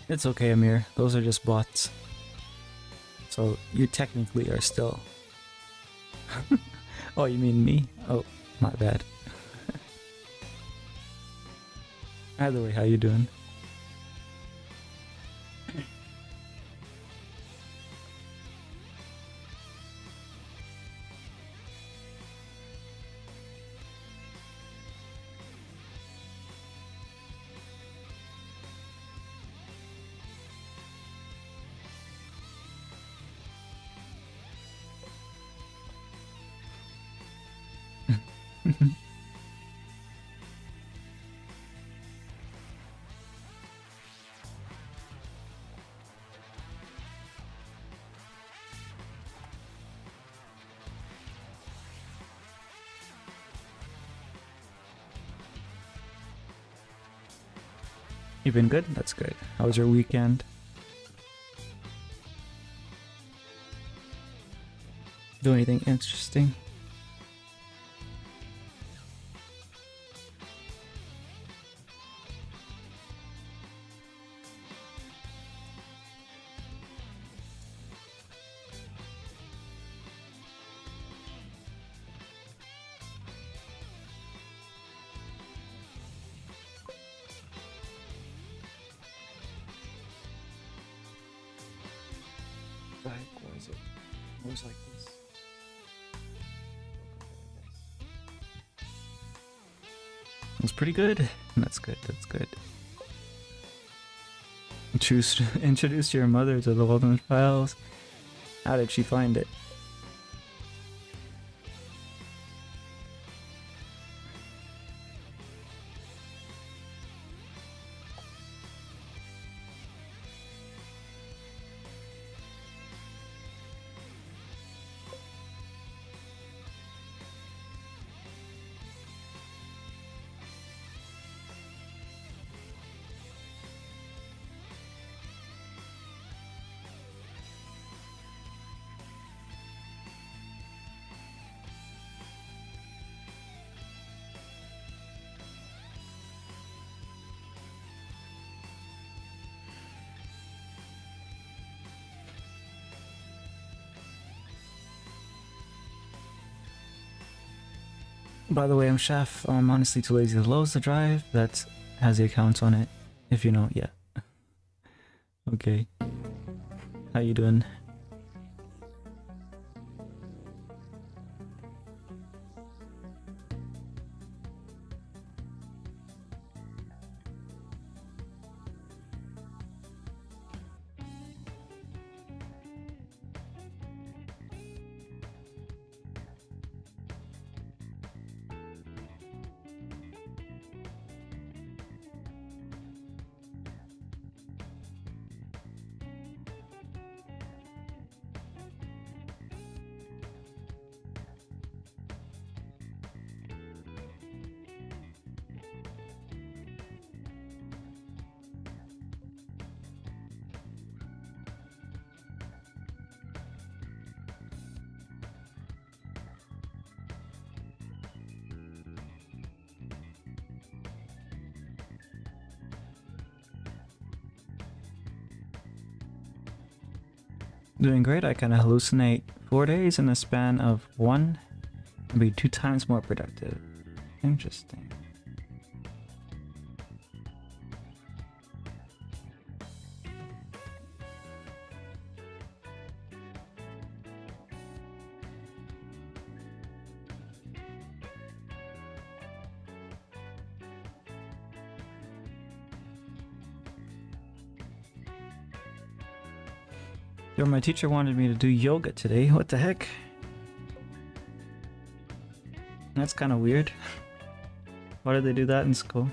It's okay, Amir. Those are just bots. So you technically are still. Oh, you mean me? Oh, my bad. Either way, how you doing? You've been good? That's good. How was your weekend? Do anything interesting? What was it? It was like this. It was pretty good. That's good. That's good. Introduce your mother to the Wilderness Files. How did she find it? By the way, I'm Chef. I'm honestly too lazy to load the drive that has the accounts on it. If you know, yeah. Okay. How you doing? Doing great. I kind of hallucinate 4 days in the span of one and be 2 times more productive. Interesting. Yo, my teacher wanted me to do yoga today. What the heck? That's kind of weird. Why did they do that in school?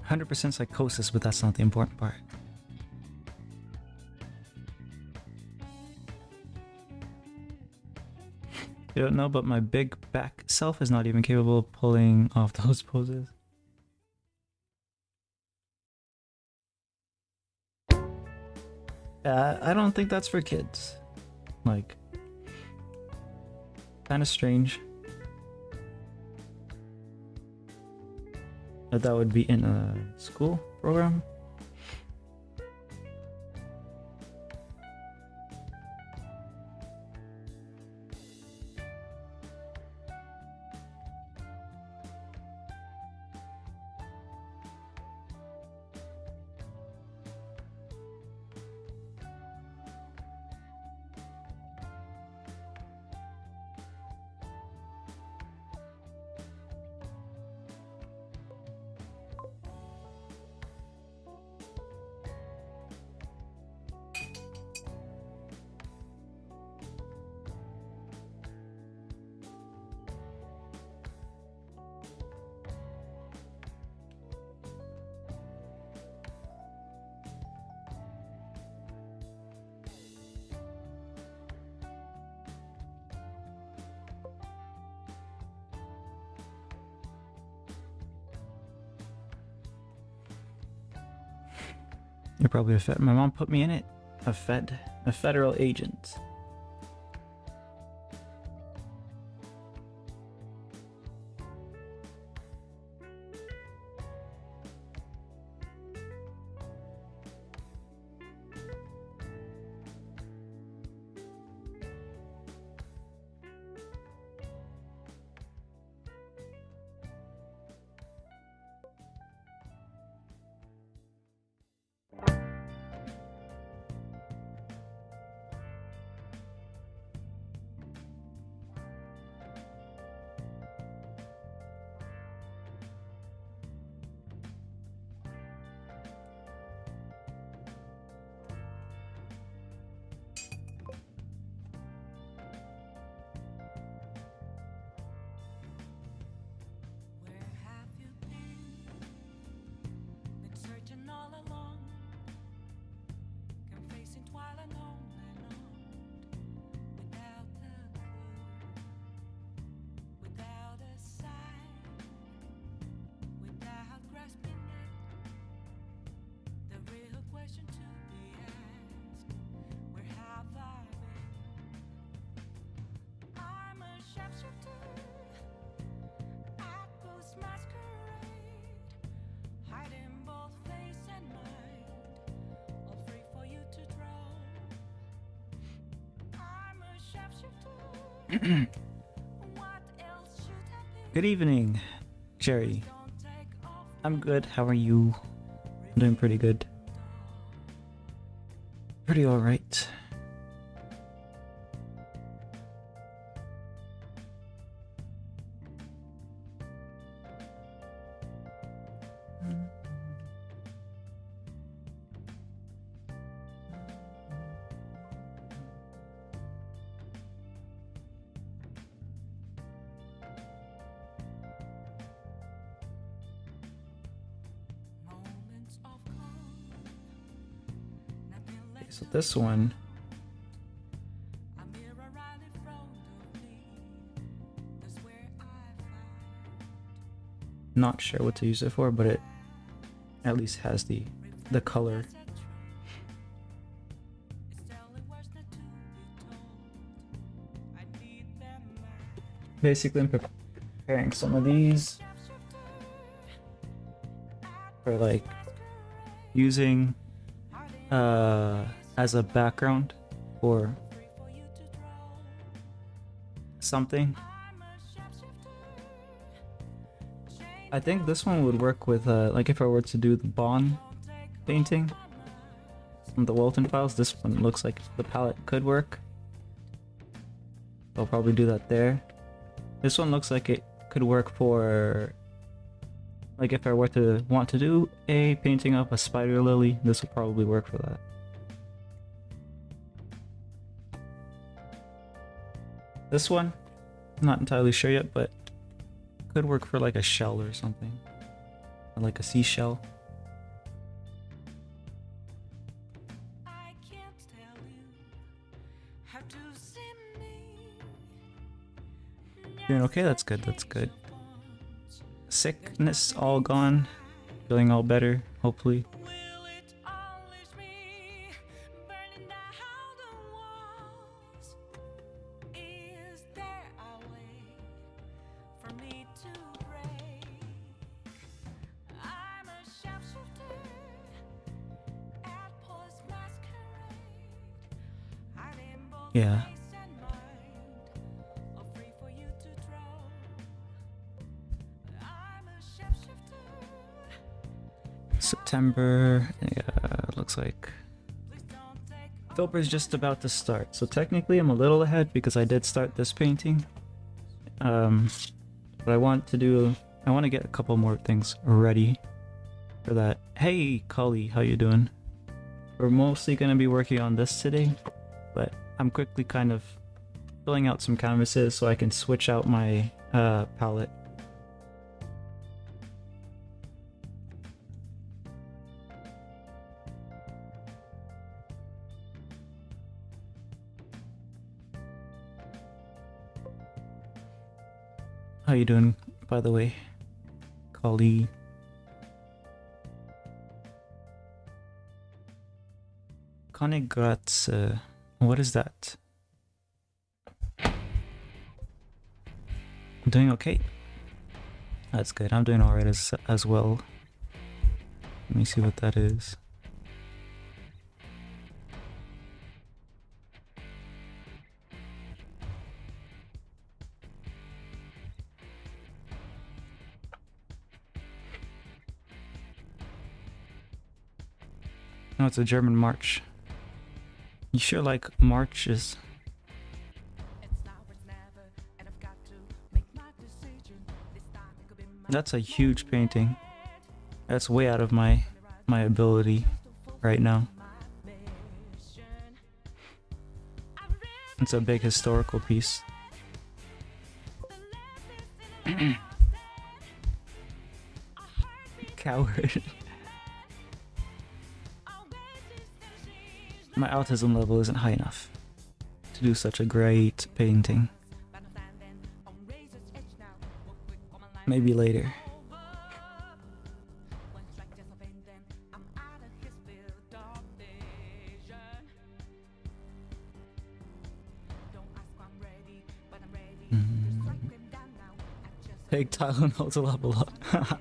100% psychosis, but that's not the important part. you don't know, but my big back self is not even capable of pulling off those poses. I don't think that's for kids. Like, kind of strange that would be in a school program. You're probably a my mom put me in it. A federal agent. Good evening, Jerry. I'm good. How are you? I'm doing pretty good. Pretty alright. So this one, not sure what to use it for, but it at least has the color. Basically, I'm preparing some of these for like using as a background for something. I think this one would work with like if I were to do the Bond painting from the Walton Files. This one looks like the palette could work. I'll probably do that there. This one looks like it could work for like if I were to want to do a painting of a spider lily. This would probably work for that. This one, not entirely sure yet, but could work for like a shell or something, or like a seashell. Doing okay, that's good, that's good. Sickness all gone. Feeling all better, hopefully. Yeah. September, yeah, looks like October's just about to start. So technically I'm a little ahead because I did start this painting. But I want to get a couple more things ready for that. Hey, Kali, how you doing? We're mostly going to be working on this today, but I'm quickly kind of filling out some canvases so I can switch out my palette. How you doing, by the way, Kali? Konigratz, what is that? I'm doing okay. That's good. I'm doing alright as well. Let me see what that is. No, it's a German march. You sure like marches? That's a huge painting. That's way out of my ability right now. It's a big historical piece. Coward. My autism level isn't high enough to do such a great painting. Maybe later. Take Tylenol to level up.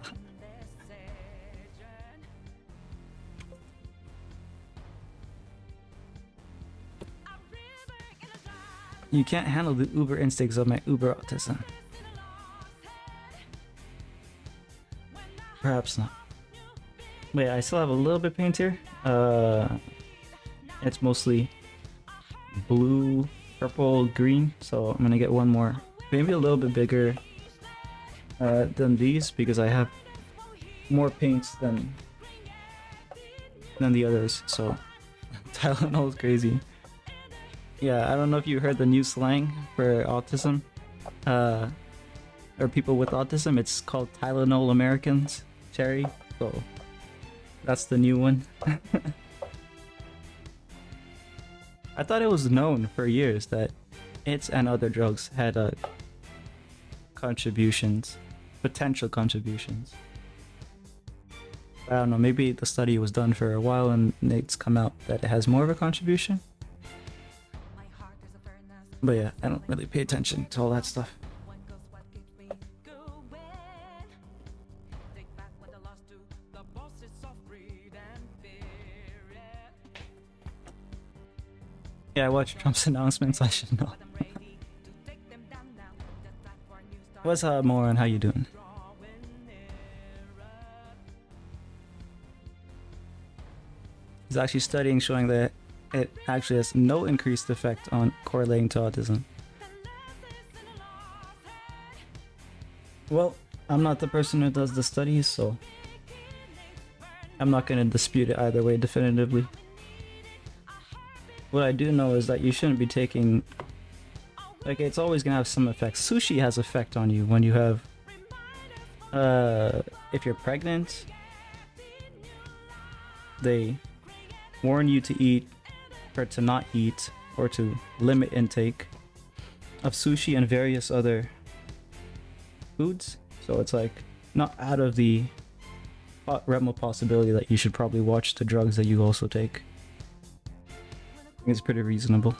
You can't handle the uber instincts of my uber autism. Perhaps not. Wait, I still have a little bit of paint here. It's mostly blue, purple, green. So I'm gonna get one more, maybe a little bit bigger than these because I have more paints than the others. So Tylenol is crazy. Yeah, I don't know if you heard the new slang for autism, or people with autism. It's called Tylenol Americans, Cherry. So that's the new one. I thought it was known for years that it and other drugs had contributions, potential contributions. I don't know, maybe the study was done for a while and it's come out that it has more of a contribution. But yeah, I don't really pay attention to all that stuff. Yeah, I watch Trump's announcements, I should know. What's up, Moran? How you doing? He's actually studying showing that it actually has no increased effect on correlating to autism. Well, I'm not the person who does the studies, so I'm not going to dispute it either way definitively. What I do know is that you shouldn't be taking, like, it's always going to have some effect. Sushi has effect on you when you have, if you're pregnant, they warn you to eat or to not eat or to limit intake of sushi and various other foods, so it's like not out of the realm of possibility that you should probably watch the drugs that you also take. I think it's pretty reasonable.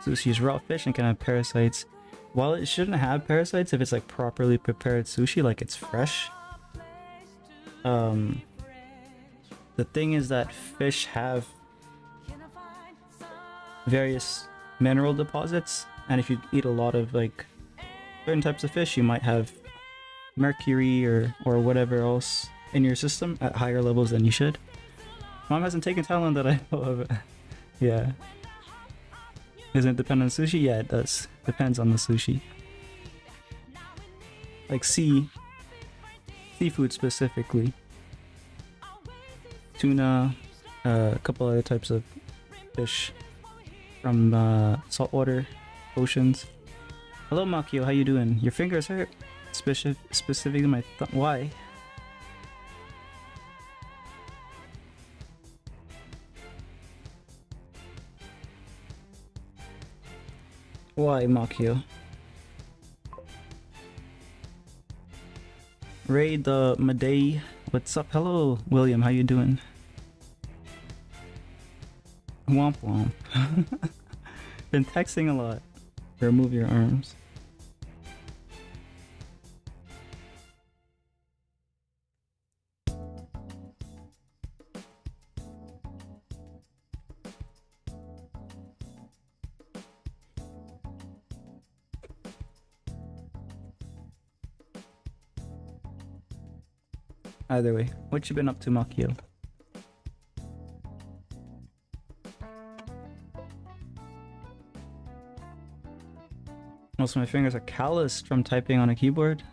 Sushi is raw fish and can have parasites. While it shouldn't have parasites if it's like properly prepared sushi, like it's fresh. The thing is that fish have various mineral deposits, and if you eat a lot of like certain types of fish, you might have mercury or whatever else in your system at higher levels than you should. Mom hasn't taken Talon that I know of. Yeah. Doesn't it depend on sushi? Yeah, it does. Depends on the sushi. Like seafood specifically. Tuna, a couple other types of fish from saltwater oceans. Hello Makio, how you doing? Your fingers hurt? Specifically my why? Why, Makio? Ray the Madei, what's up? Hello, William, how you doing? Womp womp. Been texting a lot. Remove your arms. Either way, what you been up to, Makio? Most of my fingers are calloused from typing on a keyboard.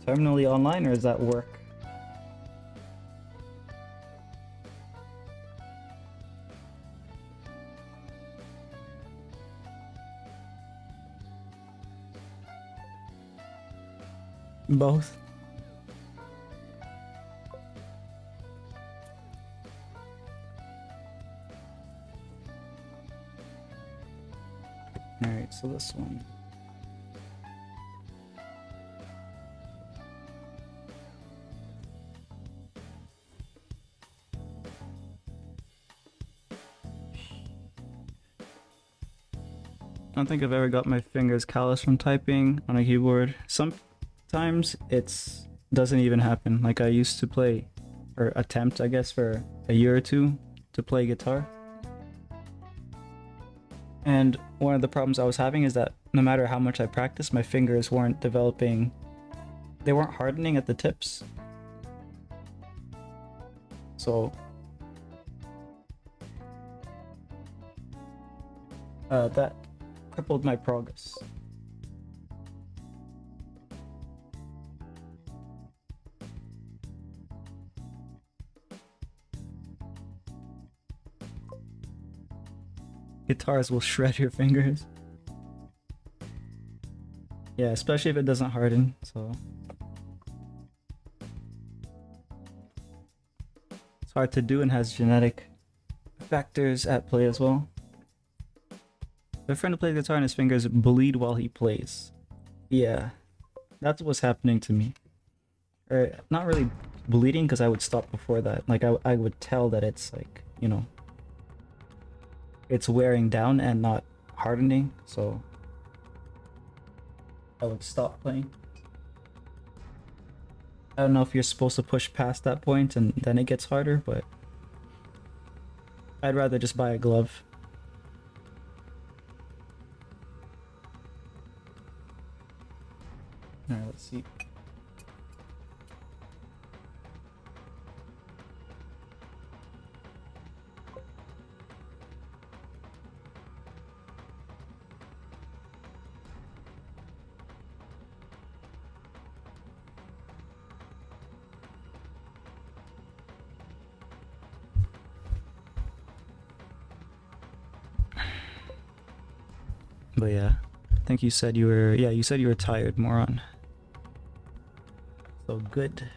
Terminally online, or is that work? Both. Alright, so this one. I don't think I've ever got my fingers callous from typing on a keyboard. Sometimes it's doesn't even happen. Like I used to play, or attempt I guess, for a year or two to play guitar. And one of the problems I was having is that no matter how much I practiced, my fingers weren't developing, they weren't hardening at the tips. So that crippled my progress. Guitars will shred your fingers. Yeah, especially if it doesn't harden, so. It's hard to do and has genetic factors at play as well. My friend who plays guitar and his fingers bleed while he plays. Yeah, that's what's happening to me. Or not really bleeding, because I would stop before that. Like I would tell that it's like, you know, it's wearing down and not hardening, so I would stop playing. I don't know if you're supposed to push past that point and then it gets harder, but I'd rather just buy a glove. Alright, let's see. But yeah, I think you said you were, yeah, you said you were tired, moron. So good.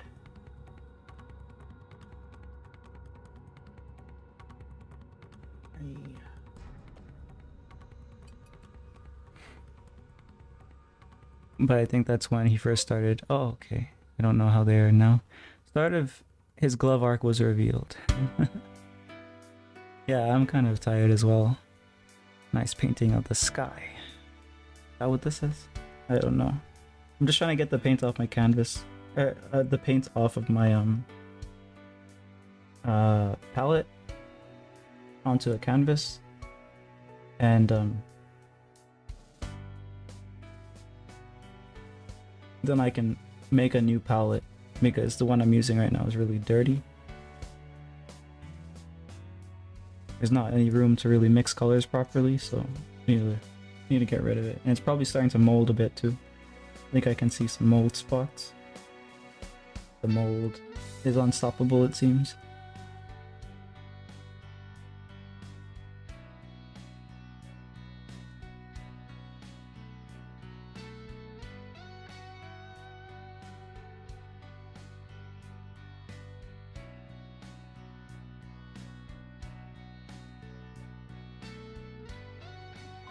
But I think that's when he first started. Oh, okay. I don't know how they are now. Start of his glove arc was revealed. Yeah, I'm kind of tired as well. Nice painting of the sky. Is that what this is? I don't know. I'm just trying to get the paint off my canvas. The paint off of my palette onto a canvas. And then I can make a new palette because the one I'm using right now is really dirty. There's not any room to really mix colors properly, so need to get rid of it. And it's probably starting to mold a bit too. I think I can see some mold spots. The mold is unstoppable, it seems.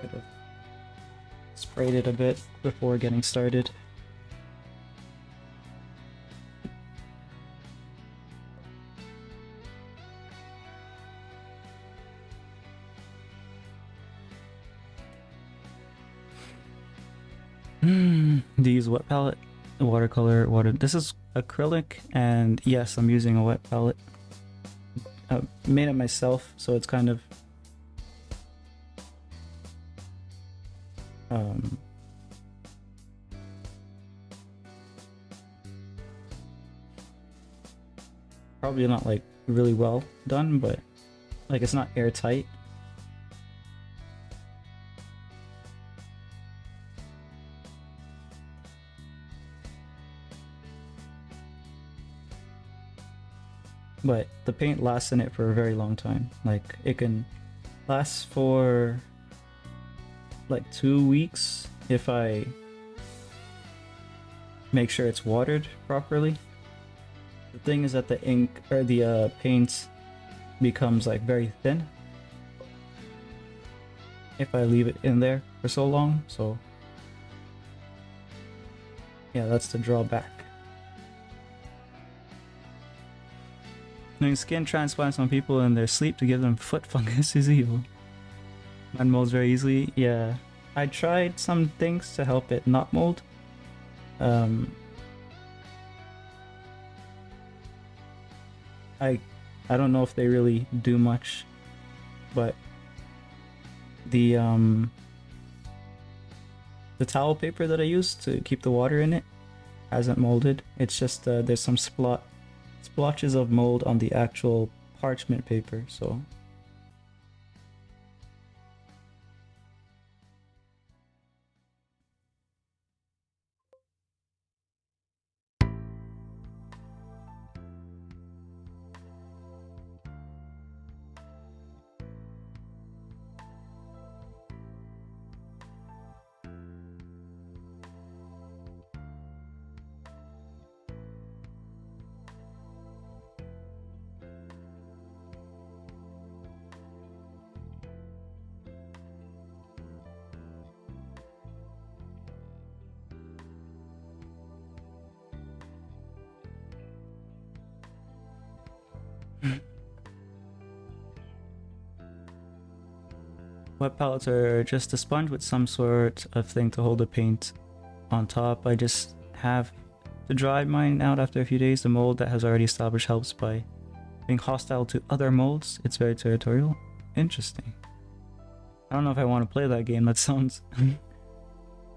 Could have sprayed it a bit before getting started. Do you use wet palette? Watercolor, water. This is acrylic, and yes, I'm using a wet palette. I made it myself, so it's kind of probably not like really well done, but like it's not airtight. But the paint lasts in it for a very long time. Like it can last for like 2 weeks if I make sure it's watered properly. The thing is that the ink or the paint becomes like very thin if I leave it in there for so long. So yeah, that's the drawback. Doing skin transplants on people in their sleep to give them foot fungus is evil. Mine molds very easily. Yeah, I tried some things to help it not mold. I don't know if they really do much, but the towel paper that I use to keep the water in it hasn't molded. It's just there's some splotches of mold on the actual parchment paper, so wet palettes are just a sponge with some sort of thing to hold the paint on top. I just have to dry mine out after a few days. The mold that has already established helps by being hostile to other molds. It's very territorial. Interesting. I don't know if I want to play that game. That sounds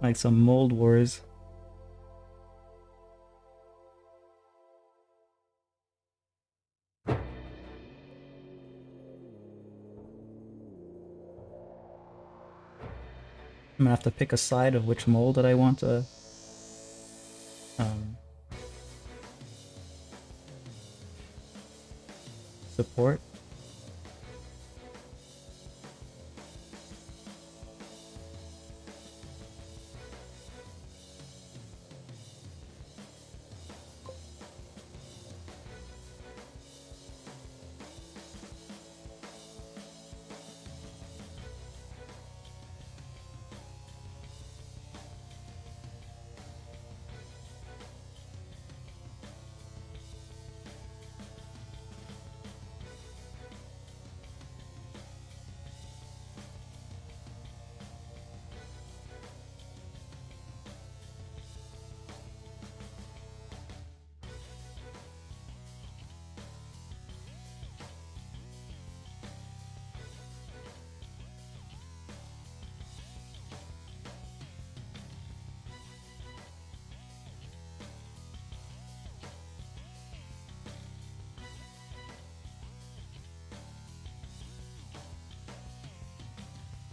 like some mold wars. I'm gonna have to pick a side of which mold that I want to support.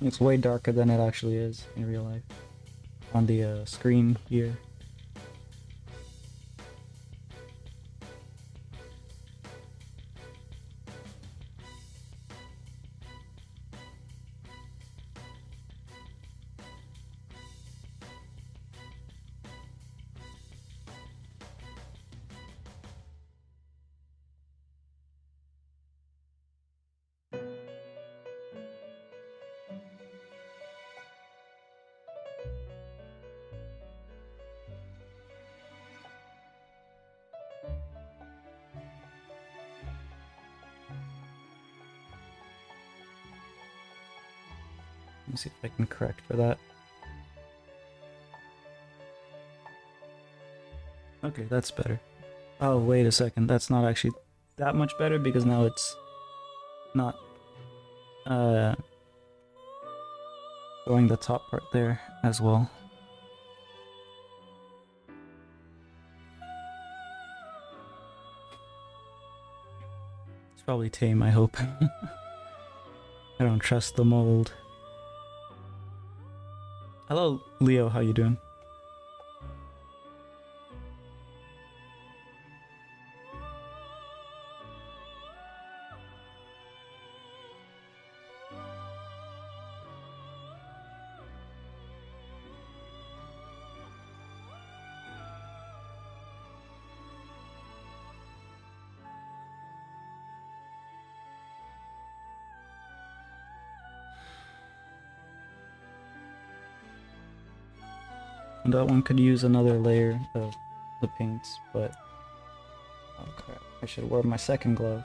It's way darker than it actually is in real life on the screen here. Let me see if I can correct for that. Okay, that's better. Oh, wait a second. That's not actually that much better because now it's not showing the top part there as well. It's probably tame, I hope. I don't trust the mold. Hello, Leo, how you doing? And that one could use another layer of the paints, but oh crap, I should wear my second glove.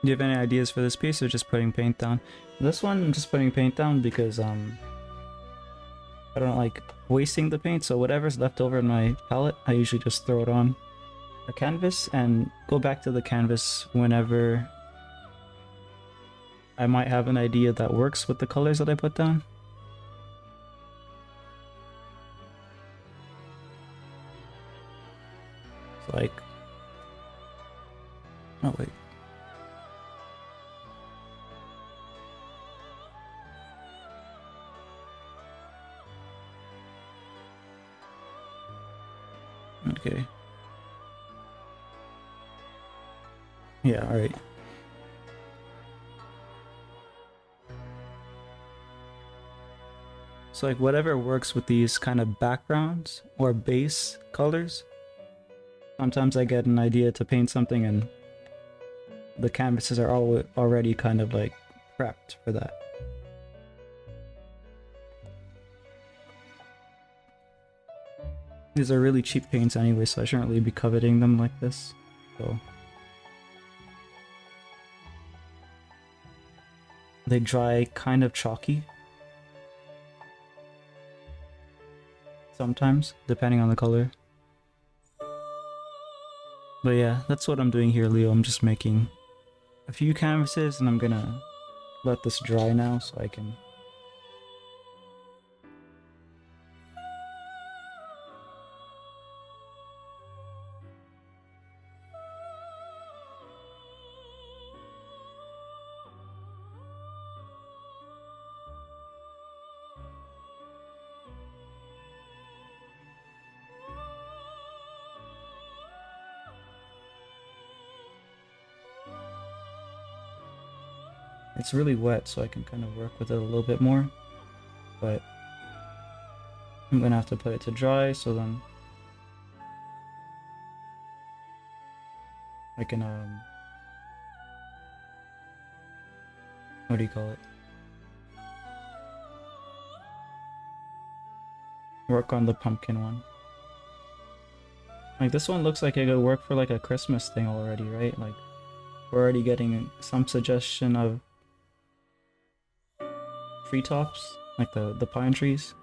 Do you have any ideas for this piece or just putting paint down? This one, I'm just putting paint down because I don't like wasting the paint, so whatever's left over in my palette, I usually just throw it on a canvas and go back to the canvas whenever I might have an idea that works with the colors that I put down. So like, oh wait. Okay. Yeah, alright. So like whatever works with these kind of backgrounds or base colors. Sometimes I get an idea to paint something and the canvases are already kind of like prepped for that. These are really cheap paints anyway, so I shouldn't really be coveting them like this. So they dry kind of chalky. Sometimes, depending on the color. But yeah, that's what I'm doing here, Leo. I'm just making a few canvases and I'm gonna let this dry now so I can... It's really wet, so I can kind of work with it a little bit more, but I'm gonna have to put it to dry, so then I can, what do you call it? Work on the pumpkin one. Like, this one looks like it could work for like a Christmas thing already, right? Like, we're already getting some suggestion of treetops, like the pine trees.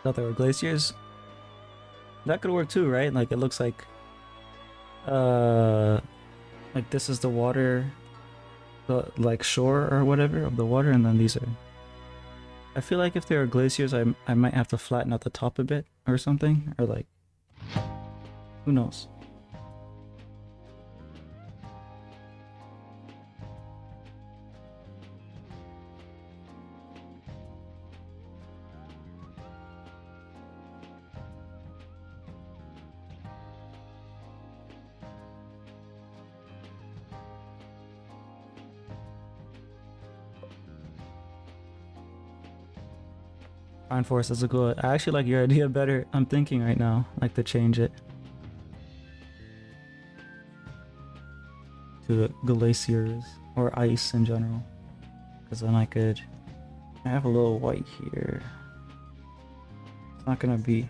Thought there were glaciers. That could work too, right? Like it looks like this is the water, the like shore or whatever of the water, and then these are. I feel like if there are glaciers, I might have to flatten out the top a bit or something, or like, who knows? Pine Forest is a good. I actually like your idea better. I'm thinking right now, like to change it to glaciers or ice in general, because then I could. I have a little white here. It's not gonna be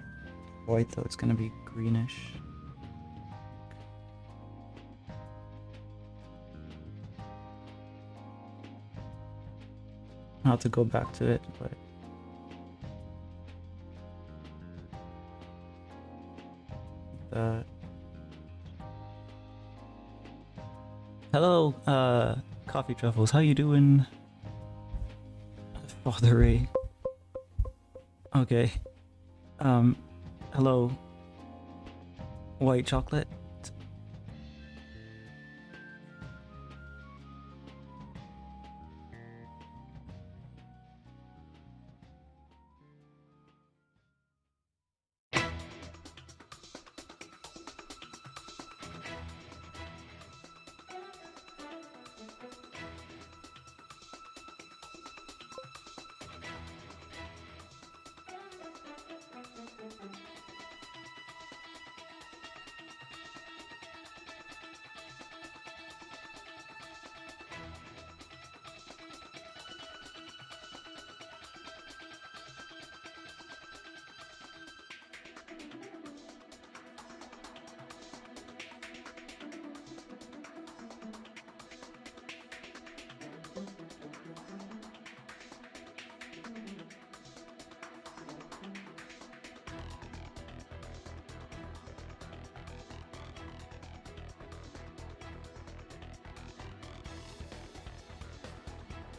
white though. It's gonna be greenish. I'll have to go back to it, but. Hello, Coffee Truffles. How you doing? Father Ray. Okay. Hello. White chocolate.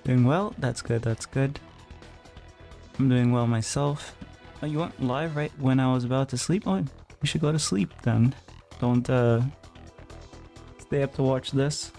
Doing well? That's good, that's good. I'm doing well myself. Oh, you went live right when I was about to sleep? Oh, you should go to sleep then. Don't stay up to watch this.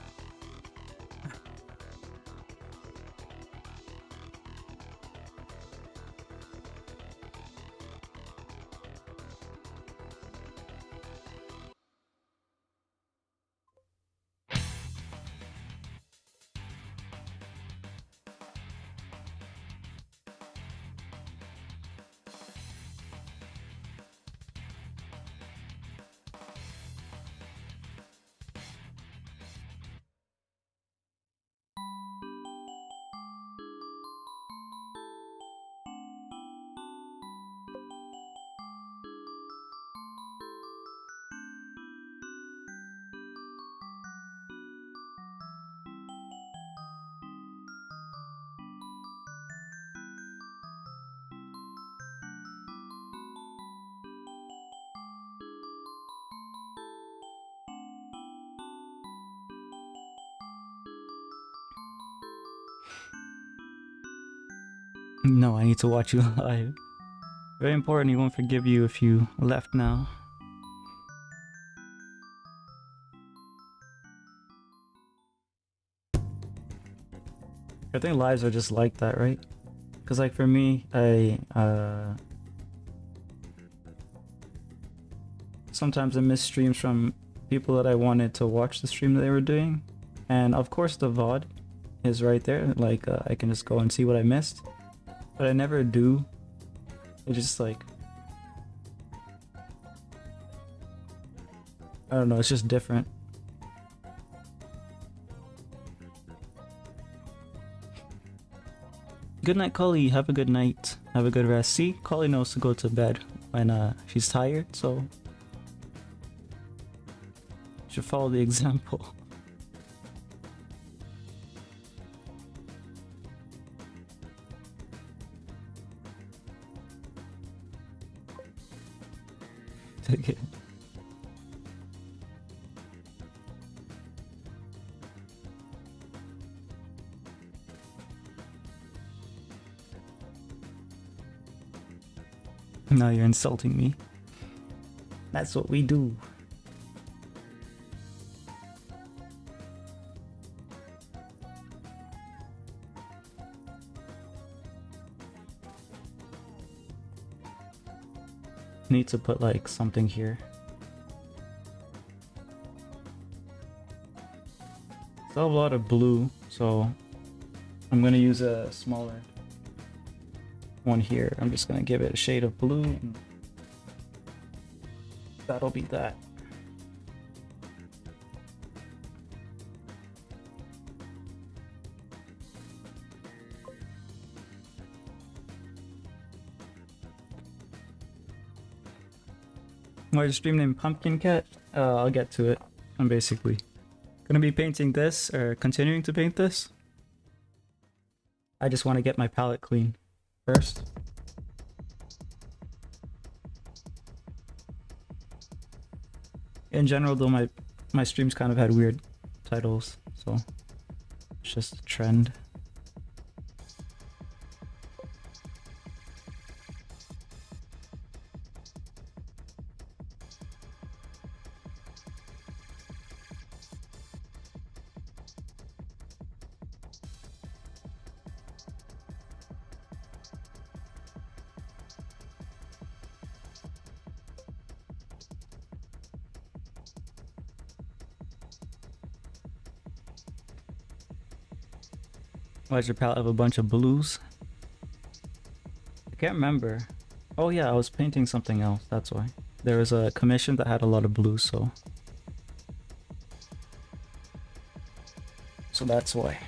No, I need to watch you live. Very important, he won't forgive you if you left now. I think lives are just like that, right? Because like for me, sometimes I miss streams from people that I wanted to watch the stream that they were doing. And of course the VOD is right there, like I can just go and see what I missed. But I never do. It's just like, I don't know, it's just different. Good night, Collie. Have a good night. Have a good rest. See, Collie knows to go to bed when she's tired, so should follow the example. Okay. Now you're insulting me. That's what we do. Need to put like something here. Still have a lot of blue, so I'm gonna use a smaller one here. I'm just gonna give it a shade of blue and that'll be that. Why the stream name Pumpkin Cat? I'll get to it. I'm basically gonna be painting this or continuing to paint this. I just want to get my palette clean first. In general though, my streams kind of had weird titles, so it's just a trend. Why does your palette have a bunch of blues? I can't remember. Oh yeah, I was painting something else, that's why. There was a commission that had a lot of blues, so that's why.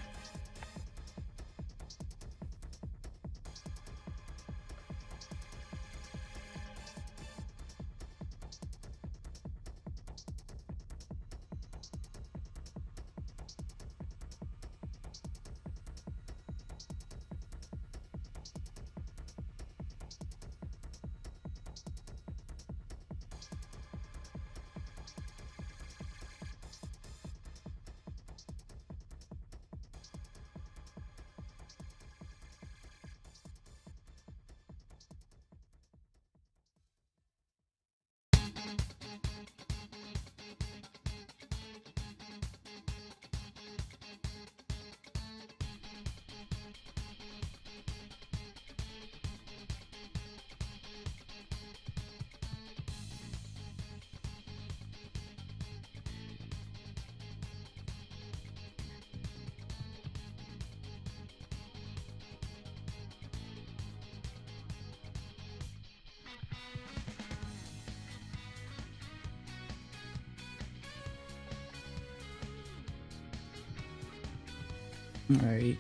Alright.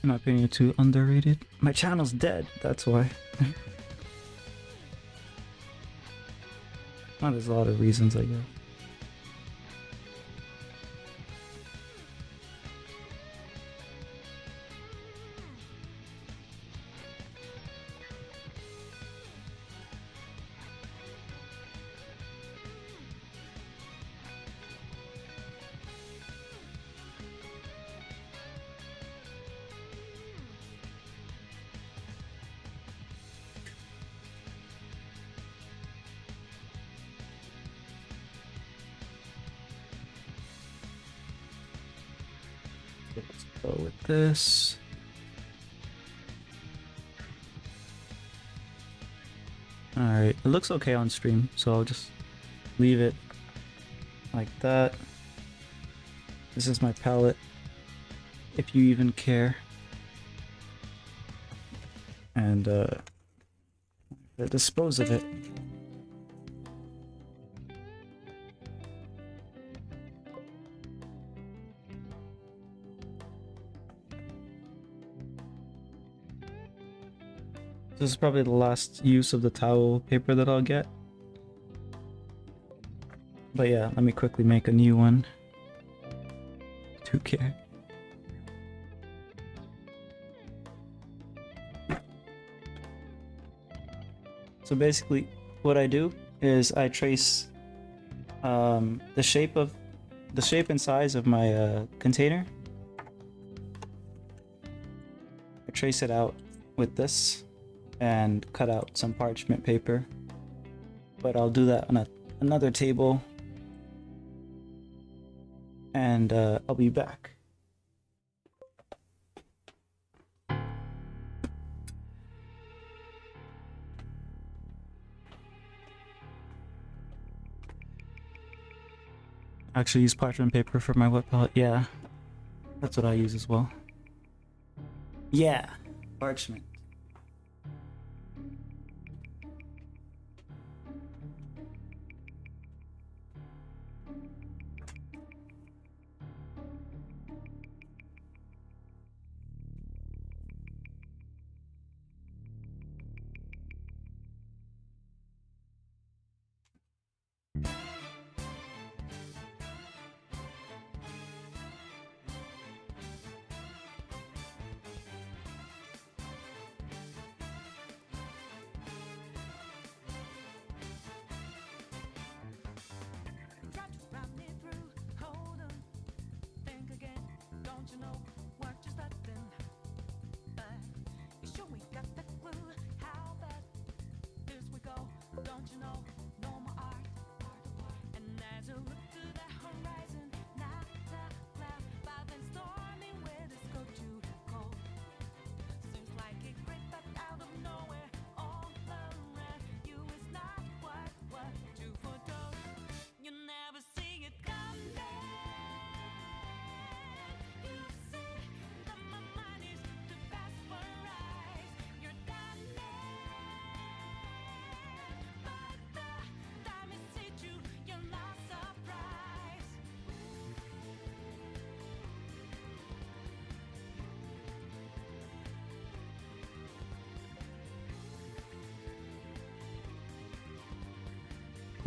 In my opinion, too underrated. My channel's dead, that's why. Well, there's a lot of reasons, I guess. Let's go with this. Alright, it looks okay on stream, so I'll just leave it like that. This is my palette, if you even care. And dispose of it. This is probably the last use of the towel paper that I'll get. But yeah, let me quickly make a new one. Who cares? So basically, what I do is I trace the shape and size of my container. I trace it out with this and cut out some parchment paper. But I'll do that on another table, and I'll be back. Actually use parchment paper for my wet palette. Yeah, that's what I use as well. Yeah, parchment.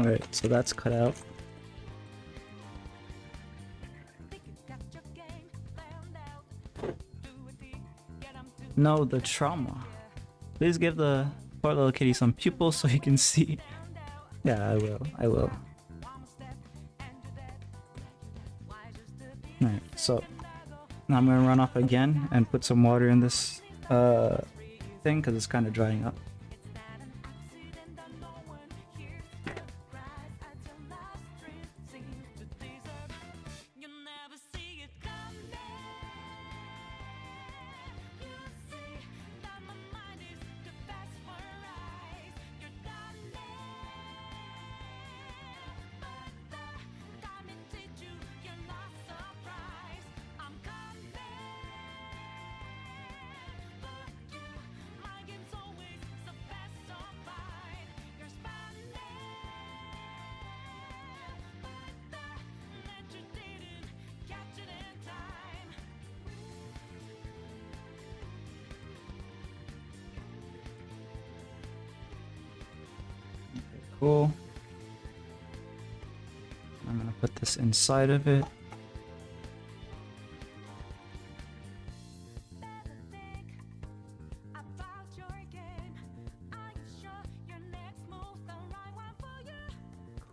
Alright, so that's cut out. No, the trauma. Please give the poor little kitty some pupils so he can see. Yeah, I will. I will. Alright, so now I'm gonna run off again and put some water in this thing because it's kind of drying up. Cool. I'm gonna put this inside of it.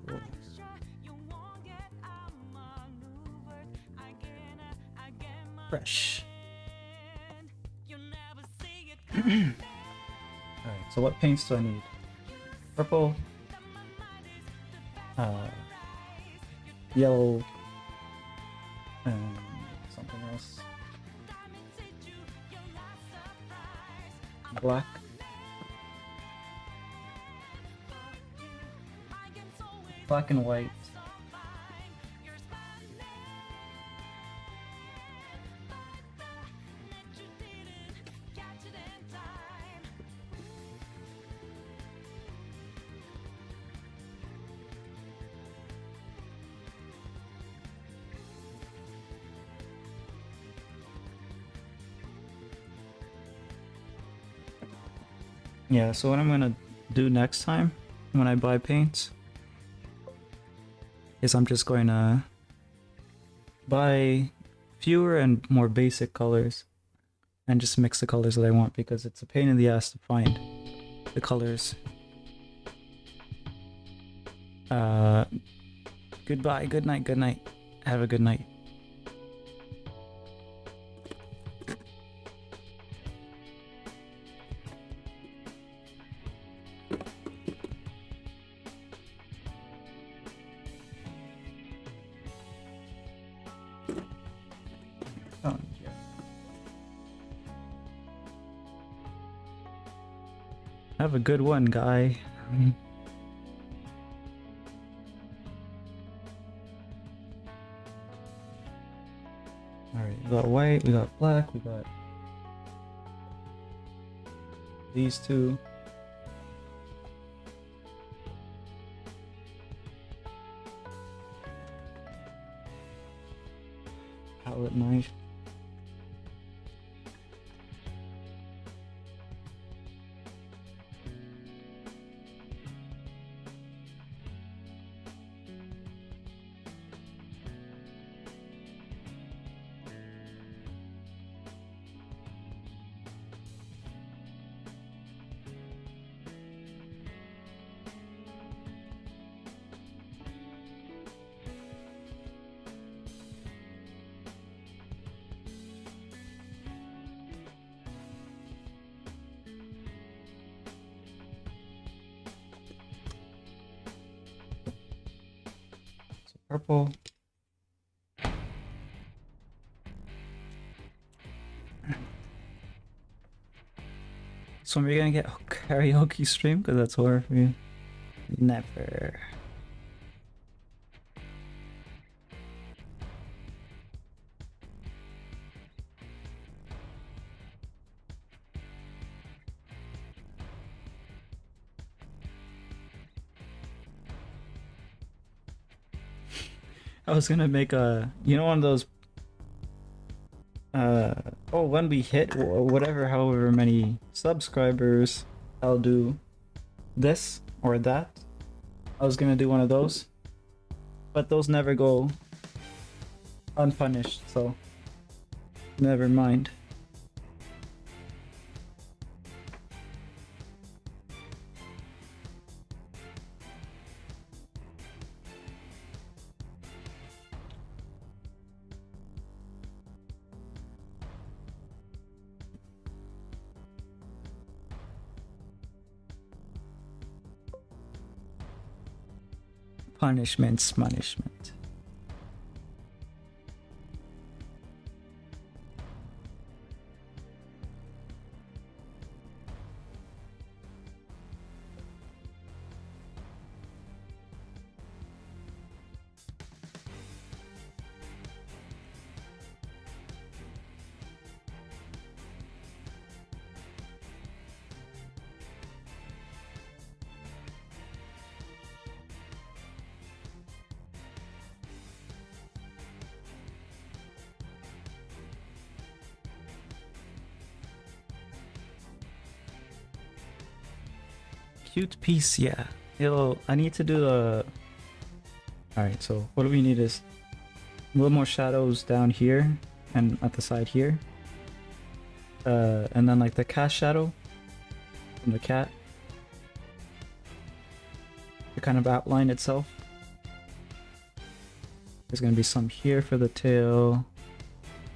Cool. Fresh. Alright, so what paints do I need? Purple, yellow, and something else. Black. Black and white. Yeah, so what I'm gonna do next time when I buy paints is I'm just going to buy fewer and more basic colors and just mix the colors that I want, because it's a pain in the ass to find the colors. Goodbye, good night, good night. Have a good night. Oh, yeah. Have a good one, guy. Alright, we got white, we got black, we got these two. Palette knife. Purple. So we're gonna get a karaoke stream because that's horror for you. Never. I was gonna make a, you know, one of those, oh, when we hit whatever, however many subscribers, I'll do this or that. I was gonna do one of those, but those never go unpunished, so never mind. Punishment's punishment. Cute piece, yeah. I need to do the... Alright, so what do we need is a little more shadows down here and at the side here. And then like the cat shadow from the cat to kind of outline itself. There's gonna be some here for the tail,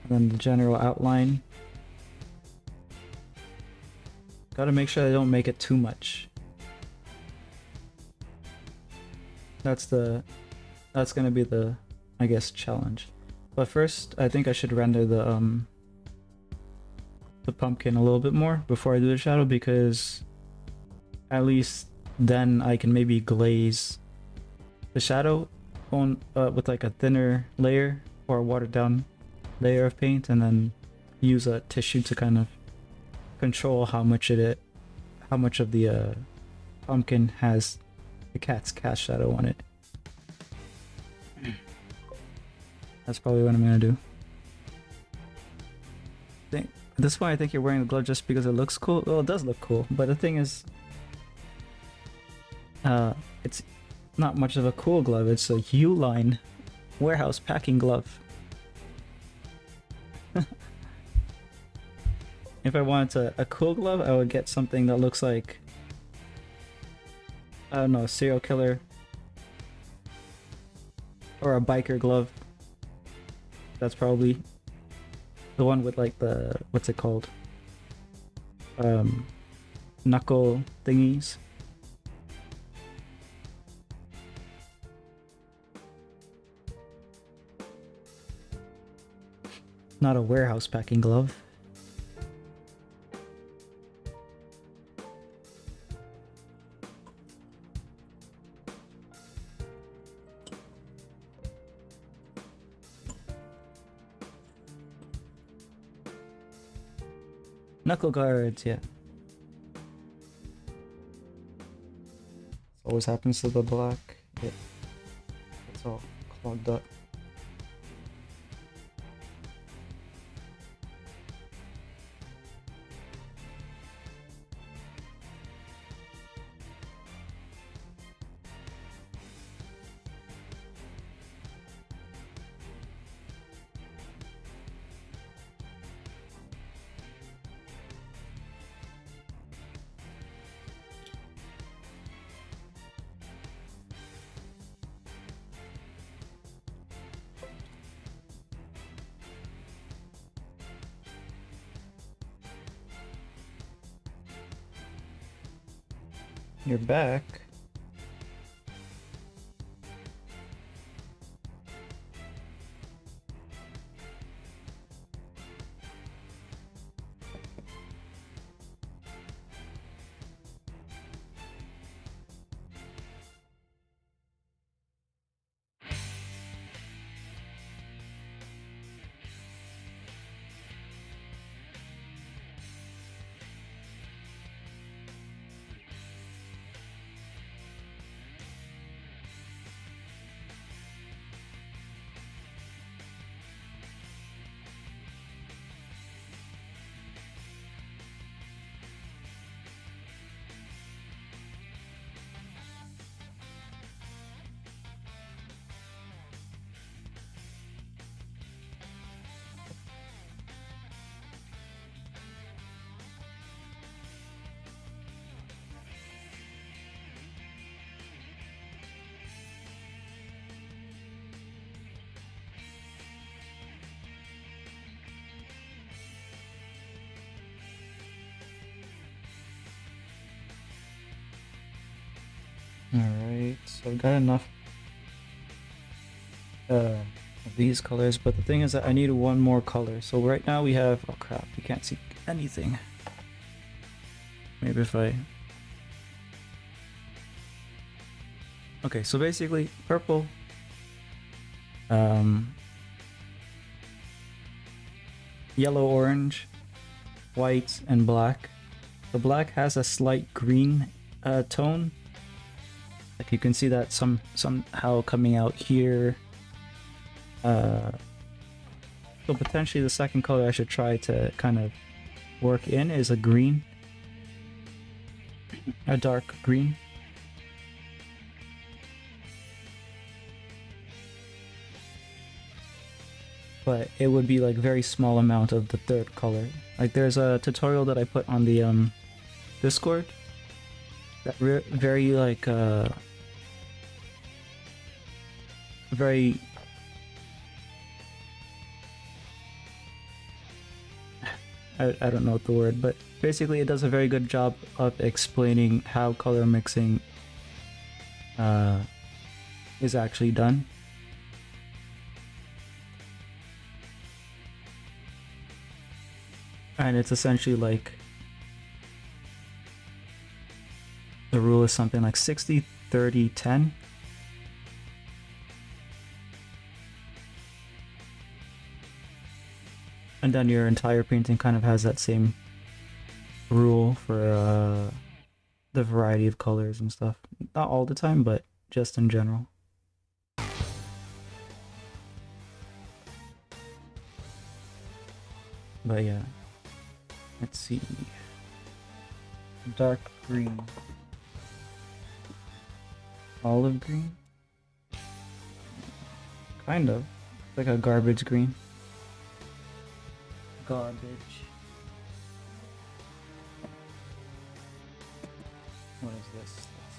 and then the general outline. Gotta make sure I don't make it too much. That's gonna be the, I guess, challenge. But first, I think I should render the pumpkin a little bit more before I do the shadow, because at least then I can maybe glaze the shadow on with like a thinner layer or a watered down layer of paint, and then use a tissue to kind of control how much of the pumpkin has the cat's cast shadow on it. That's probably what I'm gonna do. At this point, I think you're wearing the glove just because it looks cool. Well, it does look cool, but the thing is, it's not much of a cool glove. It's a Uline warehouse packing glove. If I wanted a cool glove, I would get something that looks like, I don't know, a serial killer or a biker glove. That's probably the one with like the, what's it called? Knuckle thingies. Not a warehouse packing glove. Knuckle guards, yeah. Always happens to the black. Yeah. It's all clogged up. You're back. Alright, so I've got enough of these colors, but the thing is that I need one more color. So right now we have, oh crap, you can't see anything. Maybe if I... Okay, so basically purple, yellow, orange, white, and black. The black has a slight green tone. Like you can see that somehow coming out here. So potentially the second color I should try to kind of work in is a green. A dark green. But it would be like very small amount of the third color. Like there's a tutorial that I put on the Discord that very like very I don't know what the word, but basically it does a very good job of explaining how color mixing is actually done. And it's essentially like the rule is something like 60, 30, 10. And then your entire painting kind of has that same rule for the variety of colors and stuff. Not all the time, but just in general. But yeah, let's see. Dark green. Olive green? Kind of. Like a garbage green. Garbage. What is this? Let's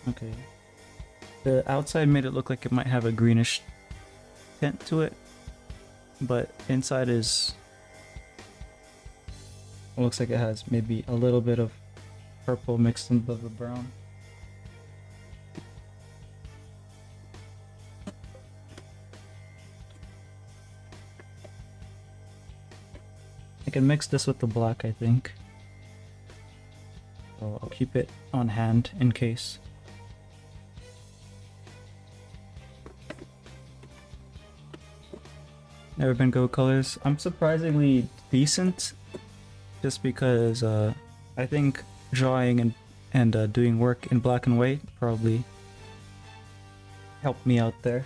see. Okay. The outside made it look like it might have a greenish tint to it, but inside is looks like it has maybe a little bit of purple mixed in with the brown. I can mix this with the black, I think. So I'll keep it on hand in case. Never been Go Colors. I'm surprisingly decent, just because I think drawing and doing work in black and white probably helped me out there.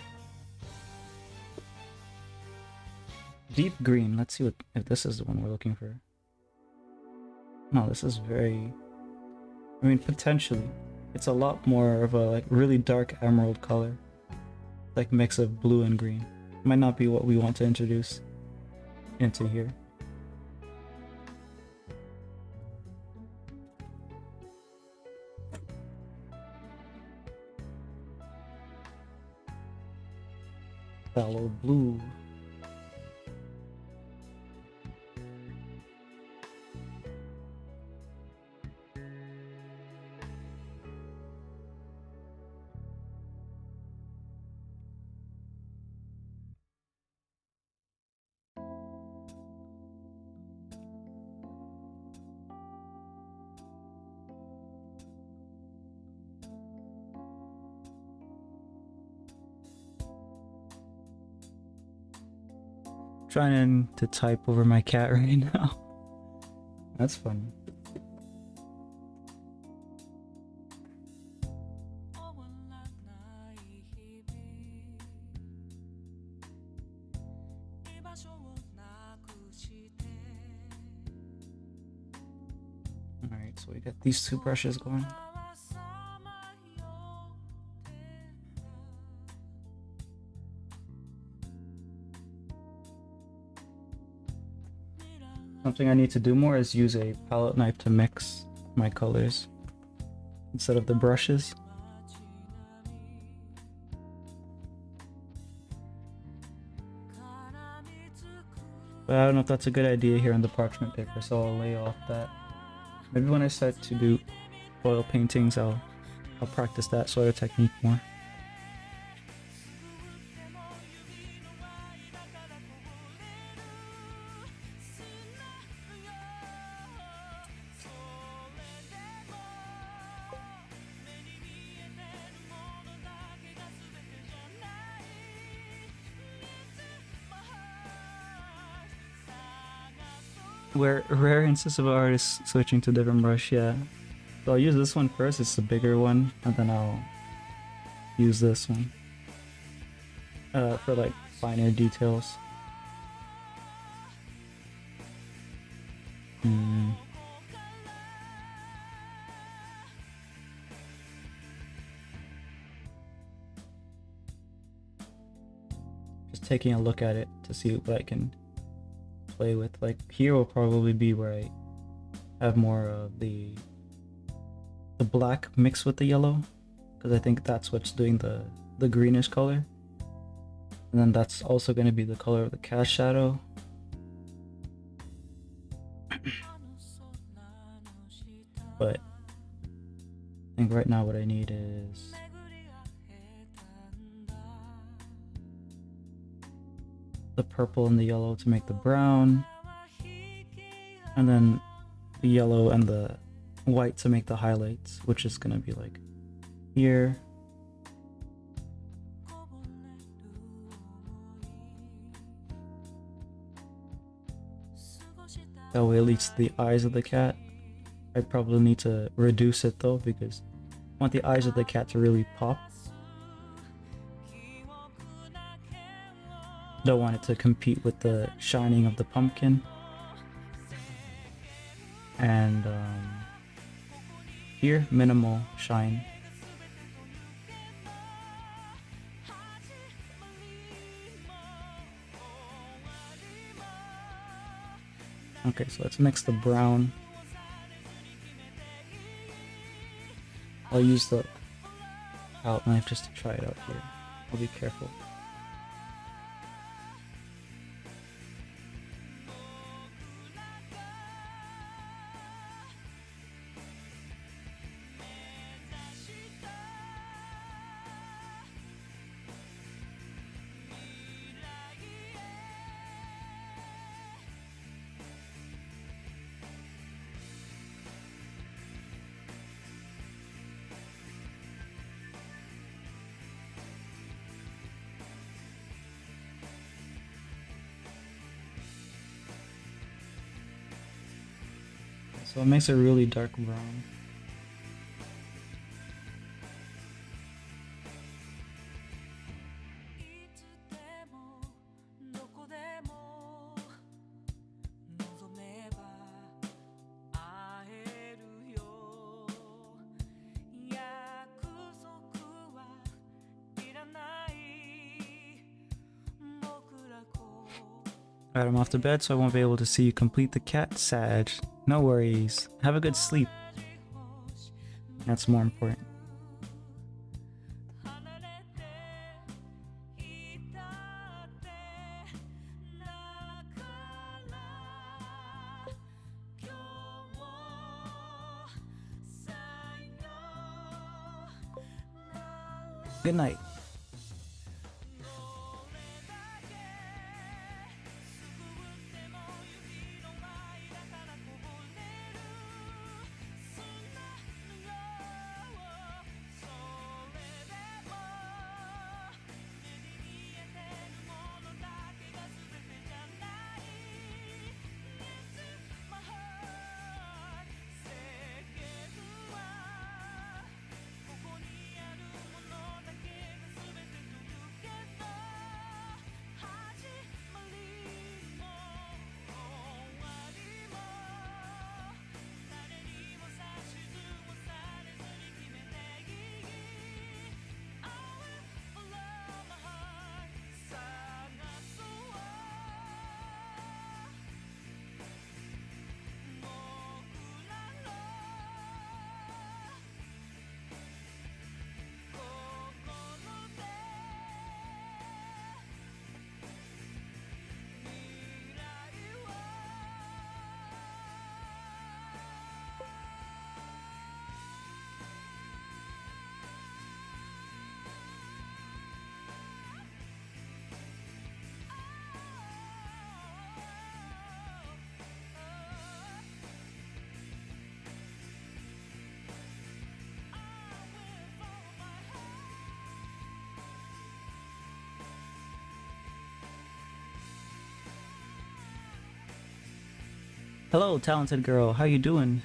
Deep green. Let's see if this is the one we're looking for. No, this is very... I mean, potentially. It's a lot more of a like really dark emerald color. Like mix of blue and green. Might not be what we want to introduce into here. Phthalo blue. Trying to type over my cat right now. That's funny. Alright, so we got these two brushes going. Something I need to do more is use a palette knife to mix my colors instead of the brushes. But I don't know if that's a good idea here on the parchment paper, so I'll lay off that. Maybe when I start to do oil paintings, I'll practice that sort of technique more. Rare instance of artists switching to different brush, yeah. So I'll use this one first, it's the bigger one, and then I'll use this one for like finer details. Just taking a look at it to see what I can play with. Like here will probably be where I have more of the black mixed with the yellow, because I think that's what's doing the greenish color, and then that's also going to be the color of the cast shadow. But I think right now what I need is the purple and the yellow to make the brown, and then the yellow and the white to make the highlights, which is gonna be like here That way it leads to the eyes of the cat. I probably need to reduce it though because I want the eyes of the cat to really pop. Don't want it to compete with the shining of the pumpkin. And here, minimal shine. Okay, so let's mix the brown. I'll use the palette knife just to try it out here. I'll be careful. So it makes a really dark brown. Alright, I'm off to bed, so I won't be able to see you complete the cat, Sag. No worries. Have a good sleep. That's more important. Good night. Hello, talented girl. How you doing?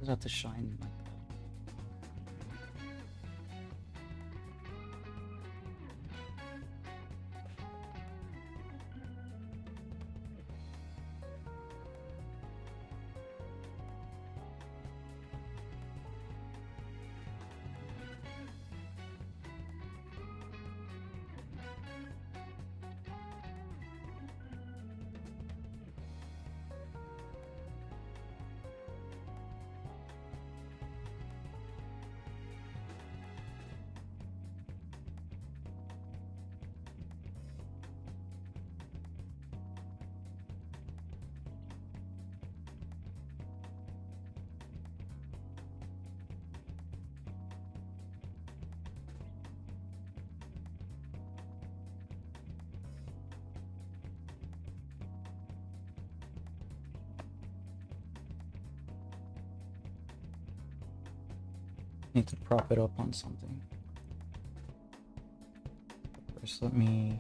Just have to shine like that. Need to prop it up on something. First, let me.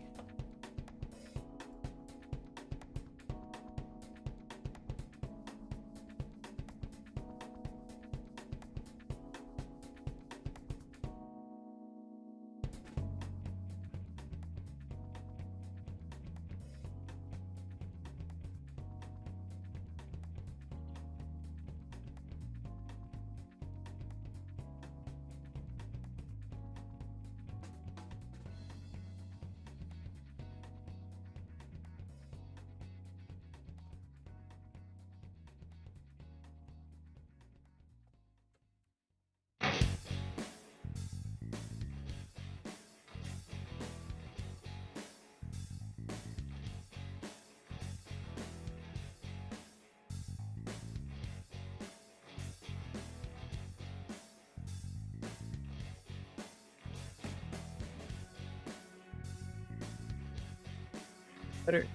Better.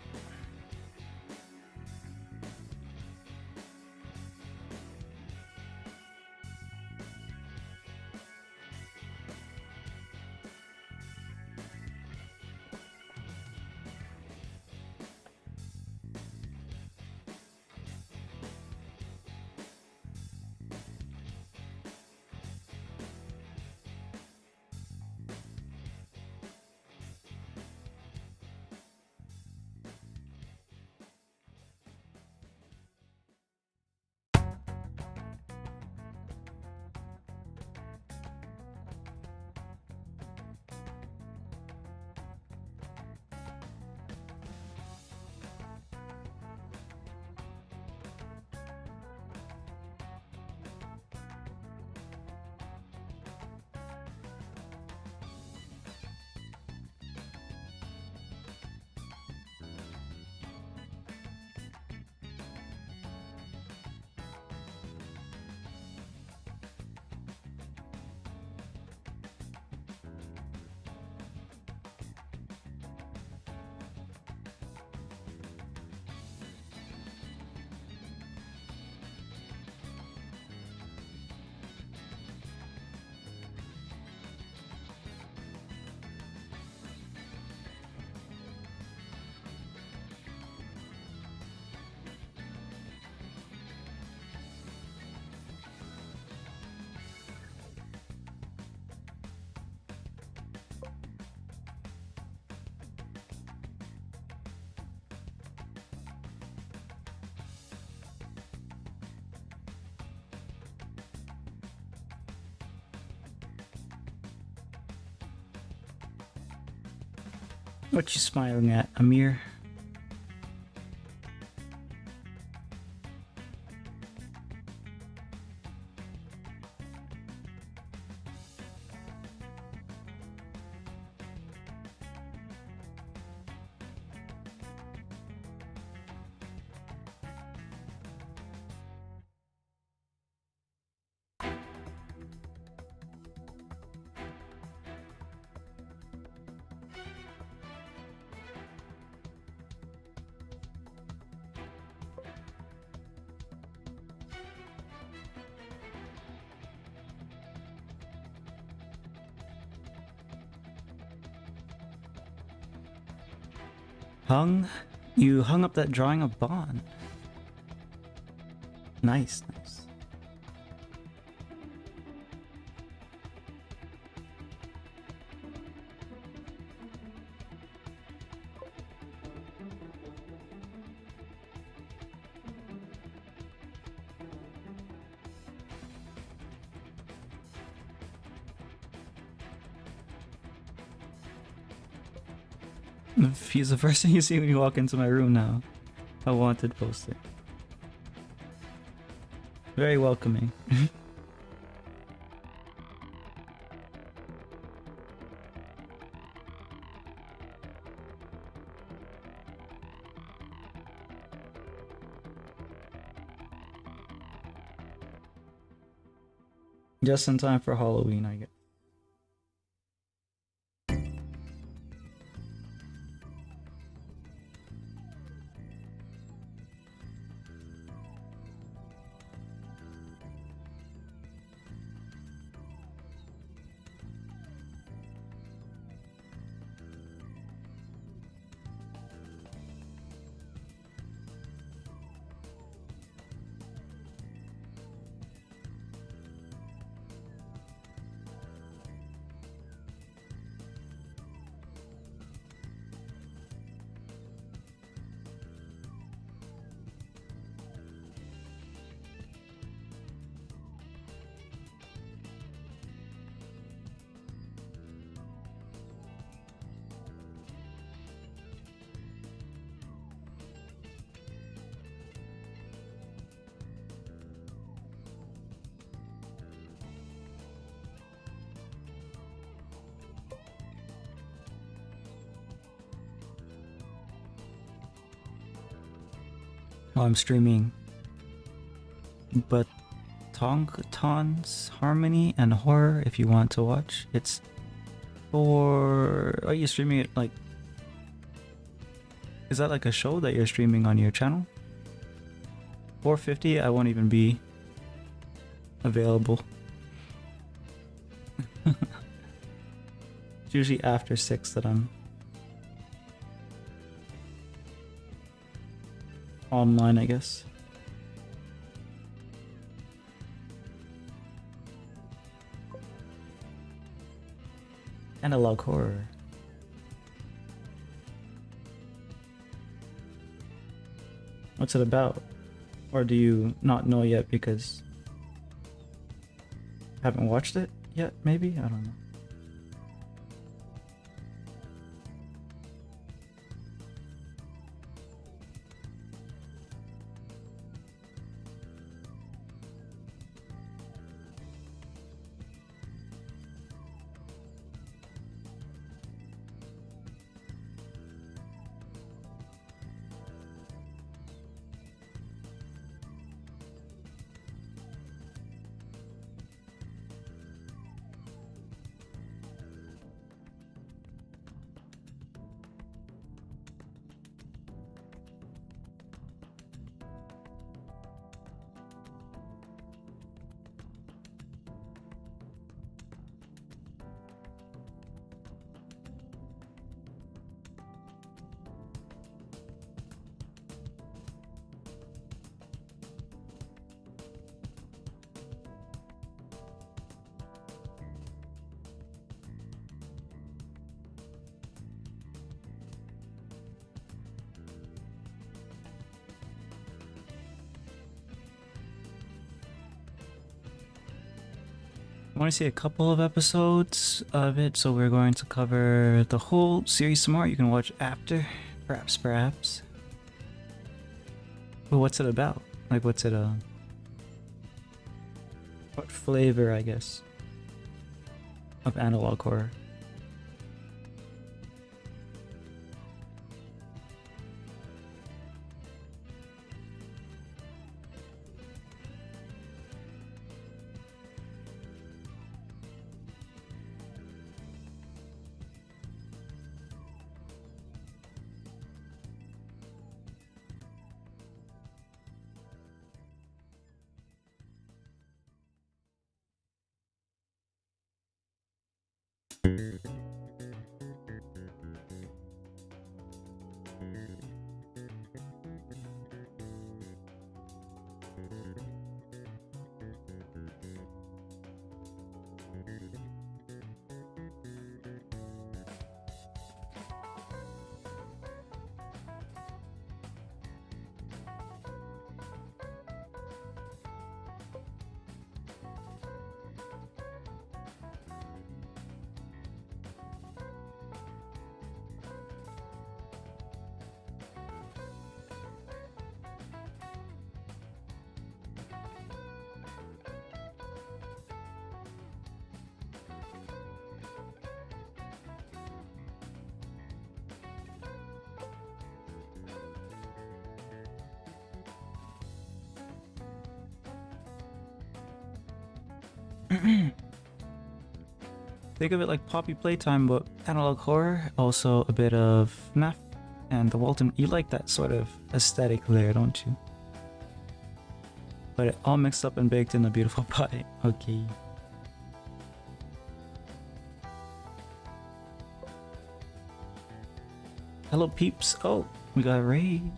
What you smiling at, Amir? You hung up that drawing of Bond. Nice, nice. If he's the first thing you see when you walk into my room now. A wanted poster. Very welcoming. Just in time for Halloween, I guess. Oh, I'm streaming. But Ton's Harmony and Horror, if you want to watch. It's for... Are you streaming it like... Is that like a show that you're streaming on your channel? 4:50, I won't even be available. It's usually after 6 that I'm online, I guess. Analog Horror. What's it about? Or do you not know yet because haven't watched it yet, maybe? I don't know. I want to see a couple of episodes of it, so we're going to cover the whole series tomorrow. You can watch after, perhaps. But what's it about? Like, what's it, what flavor, I guess, of analog horror? Think of it like Poppy Playtime, but analog horror, also a bit of FNAF, and the Walton. You like that sort of aesthetic there, don't you? But it all mixed up and baked in a beautiful pie. Okay. Hello peeps. Oh, we got a raid.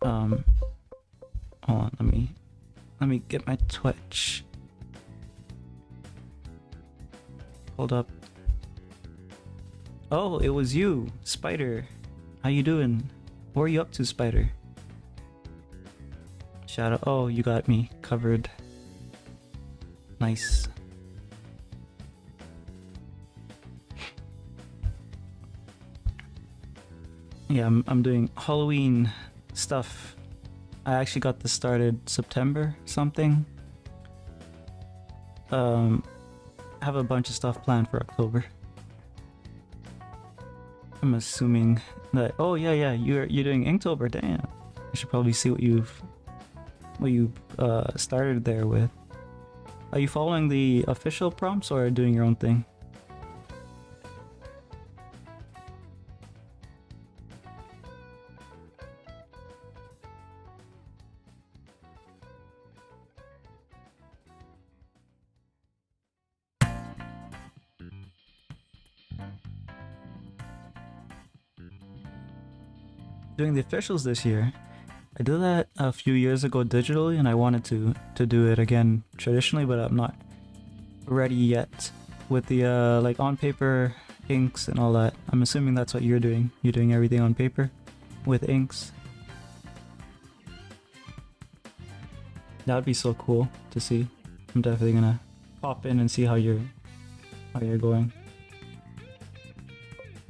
Hold on, let me get my Twitch. Hold up. Oh, it was you, Spider. How you doing? What are you up to, Spider? Shadow. Oh, you got me covered. Nice. Yeah, I'm doing Halloween stuff. I actually got this started September something. I have a bunch of stuff planned for October. I'm assuming that. Oh yeah, you're doing Inktober. Damn, I should probably see what you started there with. Are you following the official prompts or doing your own thing? Doing the officials this year. I did that a few years ago digitally, and I wanted to do it again traditionally, but I'm not ready yet with the like on paper inks and all that. I'm assuming that's what you're doing. You're doing everything on paper with inks. That would be so cool to see. I'm definitely gonna pop in and see how you're going.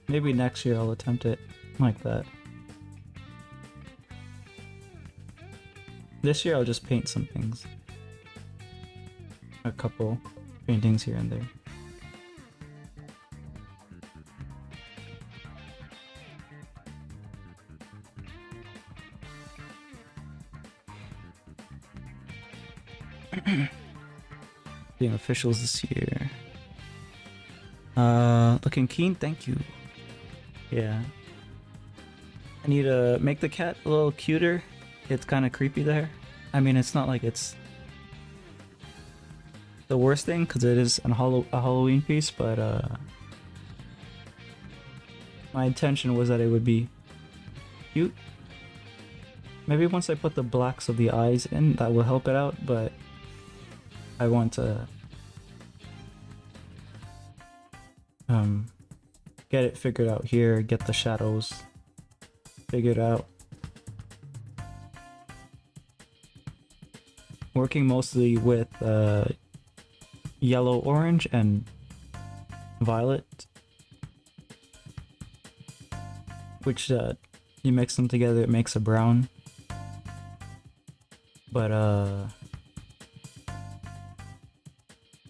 Maybe next year I'll attempt it like that. This year I'll just paint some things. A couple paintings here and there. Doing officials this year. Looking keen, thank you. Yeah. I need to make the cat a little cuter. It's kind of creepy there. I mean, it's not like it's the worst thing because it is a Halloween piece, but my intention was that it would be cute. Maybe once I put the blacks of the eyes in, that will help it out, but I want to get it figured out here, get the shadows figured out. Working mostly with yellow, orange, and violet, which you mix them together, it makes a brown. But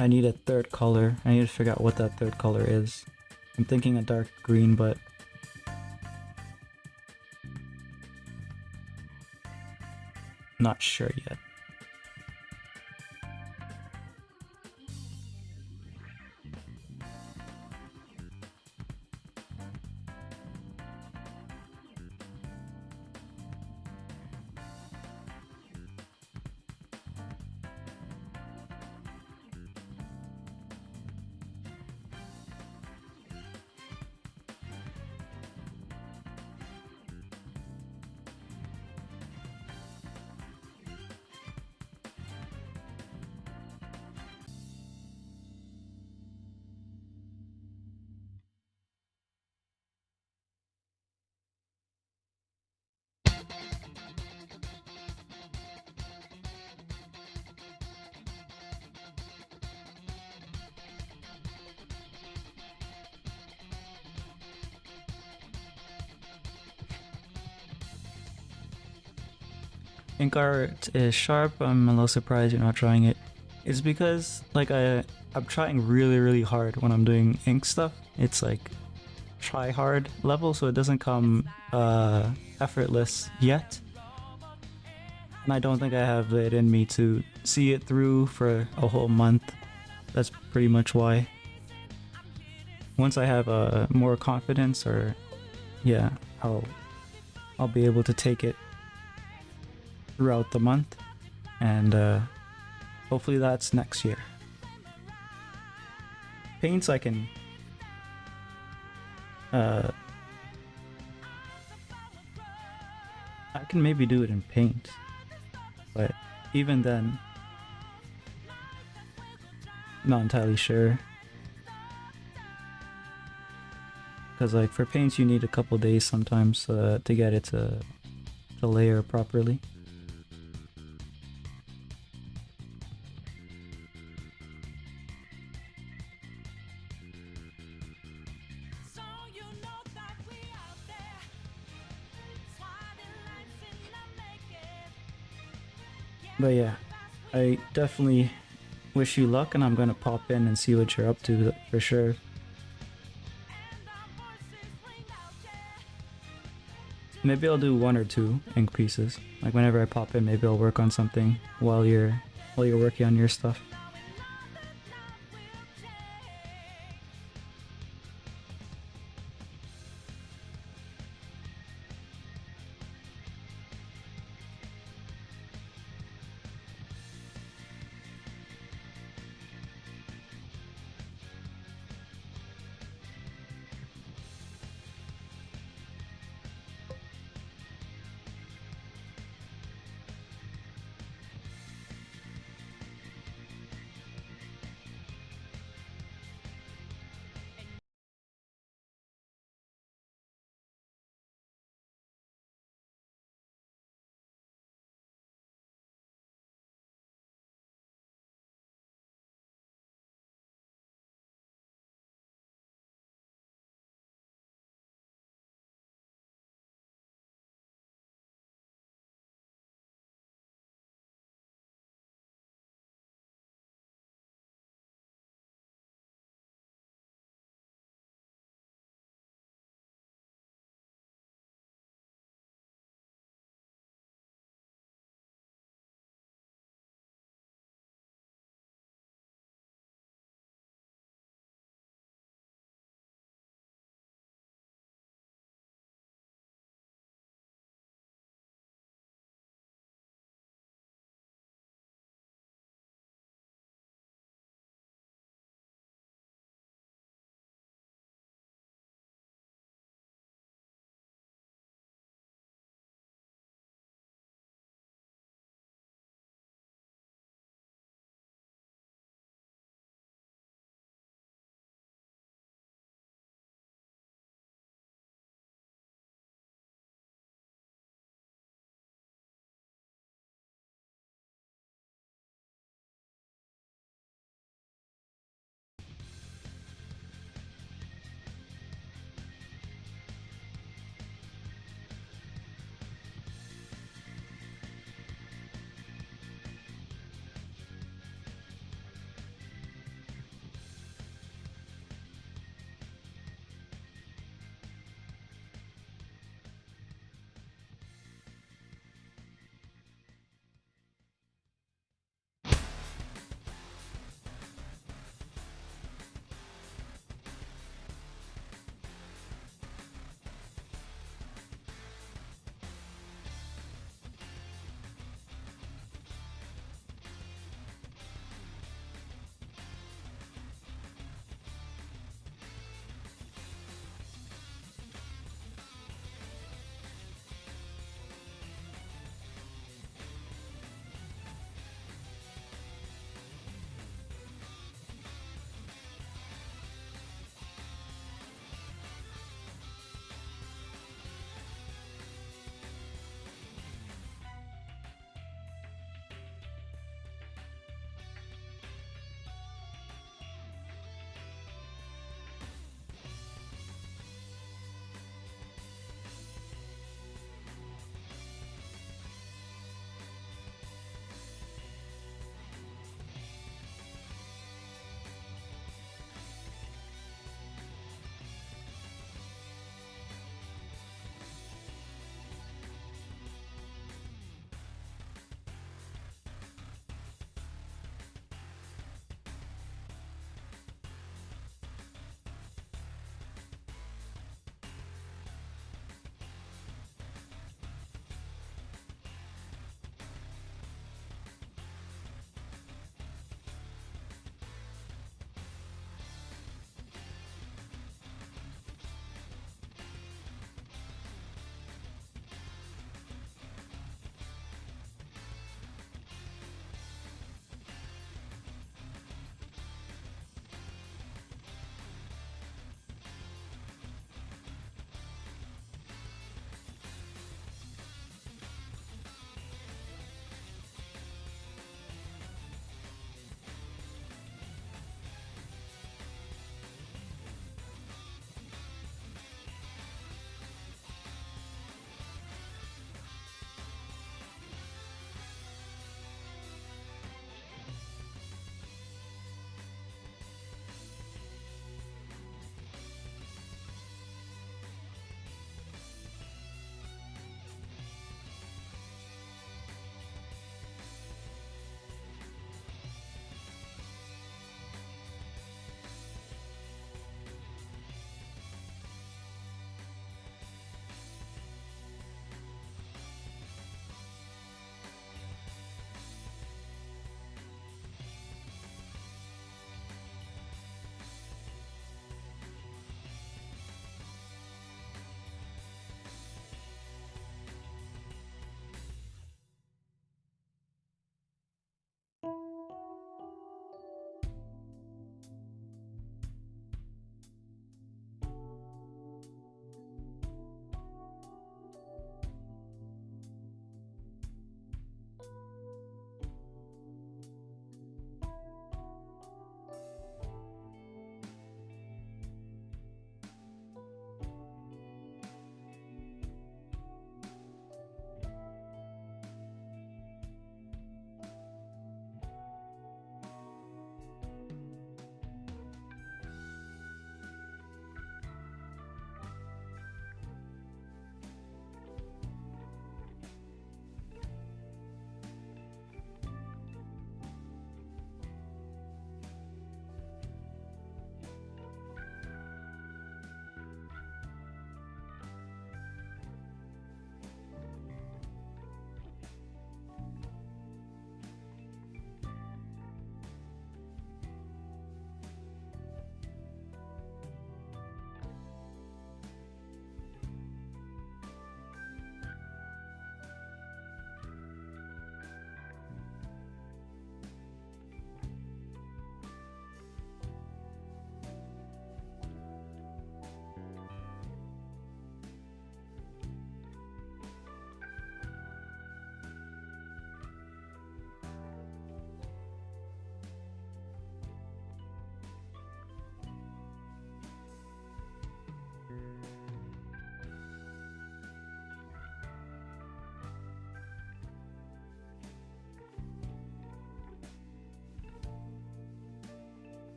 I need a third color. I need to figure out what that third color is. I'm thinking a dark green, but not sure yet. Ink art is sharp. I'm a little surprised you're not trying it. It's because like I'm trying really hard when I'm doing ink stuff. It's like try hard level, so it doesn't come effortless yet. And I don't think I have it in me to see it through for a whole month. That's pretty much why. Once I have more confidence, or yeah, I'll be able to take it throughout the month, and hopefully that's next year. Paints I can maybe do it in paint, but even then, not entirely sure. Because like for paints you need a couple days sometimes to get it to layer properly. But yeah, I definitely wish you luck, and I'm gonna pop in and see what you're up to for sure. Maybe I'll do 1 or 2 ink pieces. Like whenever I pop in, maybe I'll work on something while you're working on your stuff.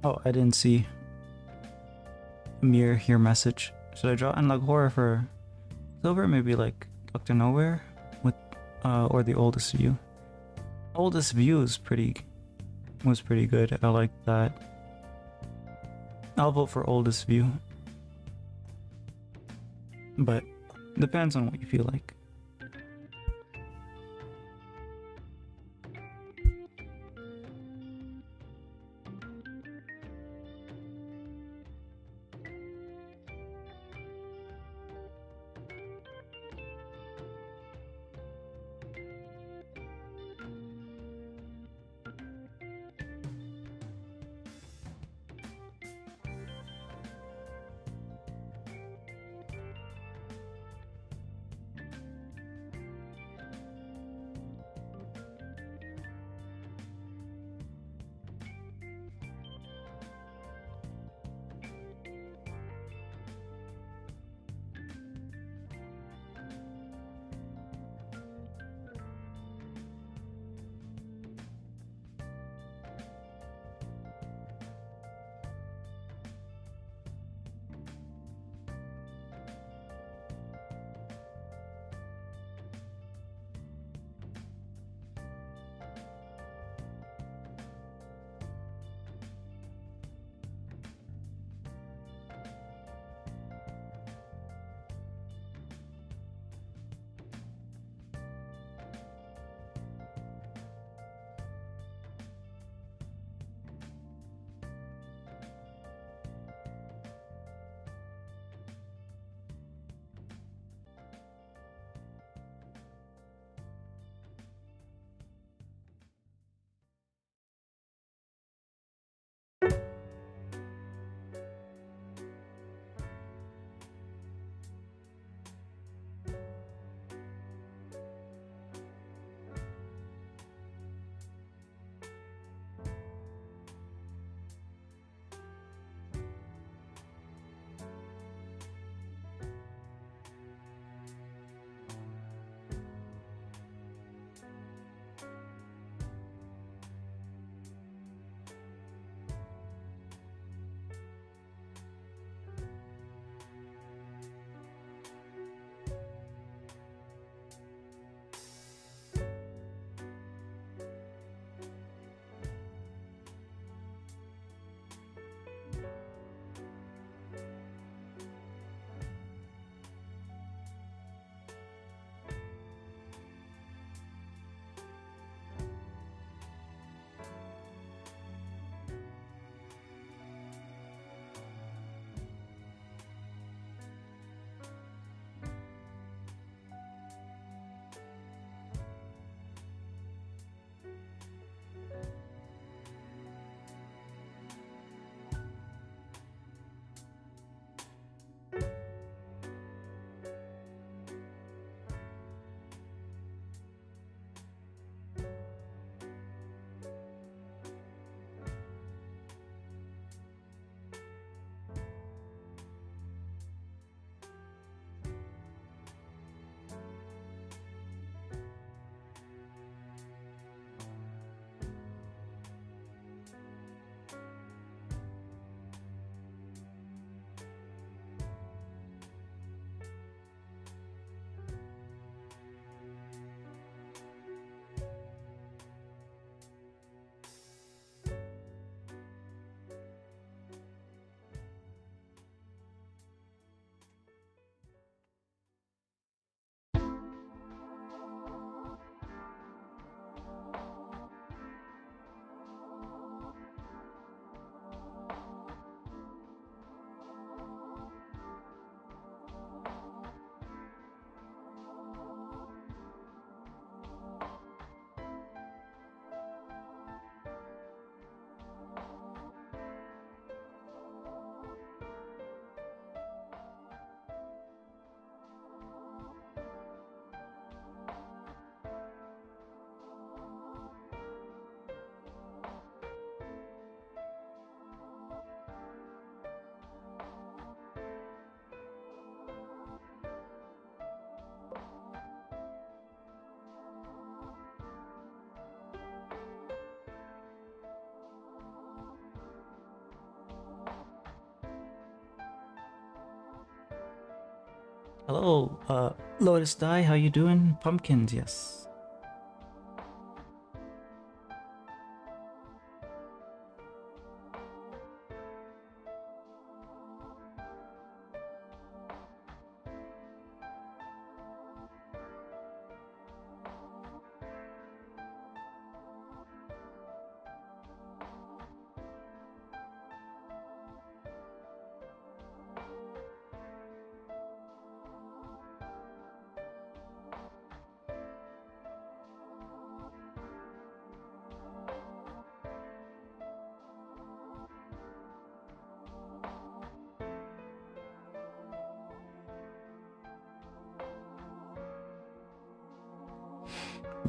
Oh, I didn't see Mir your message. Should I draw Analog Horror for silver? Maybe like Doctor Nowhere with or the Oldest View. Oldest View is was pretty good. I like that. I'll vote for Oldest View. But depends on what you feel like. Hello, Lotus Dye, how you doing? Pumpkins, yes.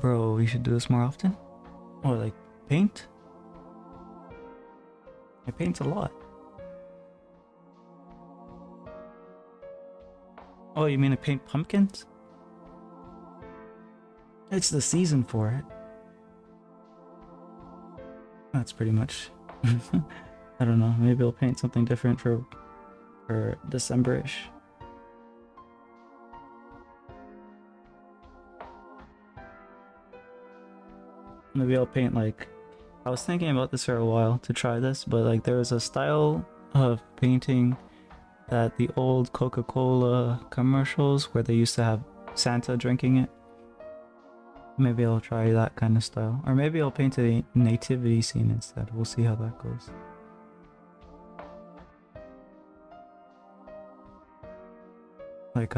Bro, we should do this more often? Or like paint? I paint a lot. Oh, you mean I paint pumpkins? It's the season for it. That's pretty much. I don't know. Maybe I'll paint something different for December-ish. Maybe I'll paint like. I was thinking about this for a while to try this, but like there was a style of painting that the old Coca-Cola commercials where they used to have Santa drinking it. Maybe I'll try that kind of style. Or maybe I'll paint a nativity scene instead. We'll see how that goes. Like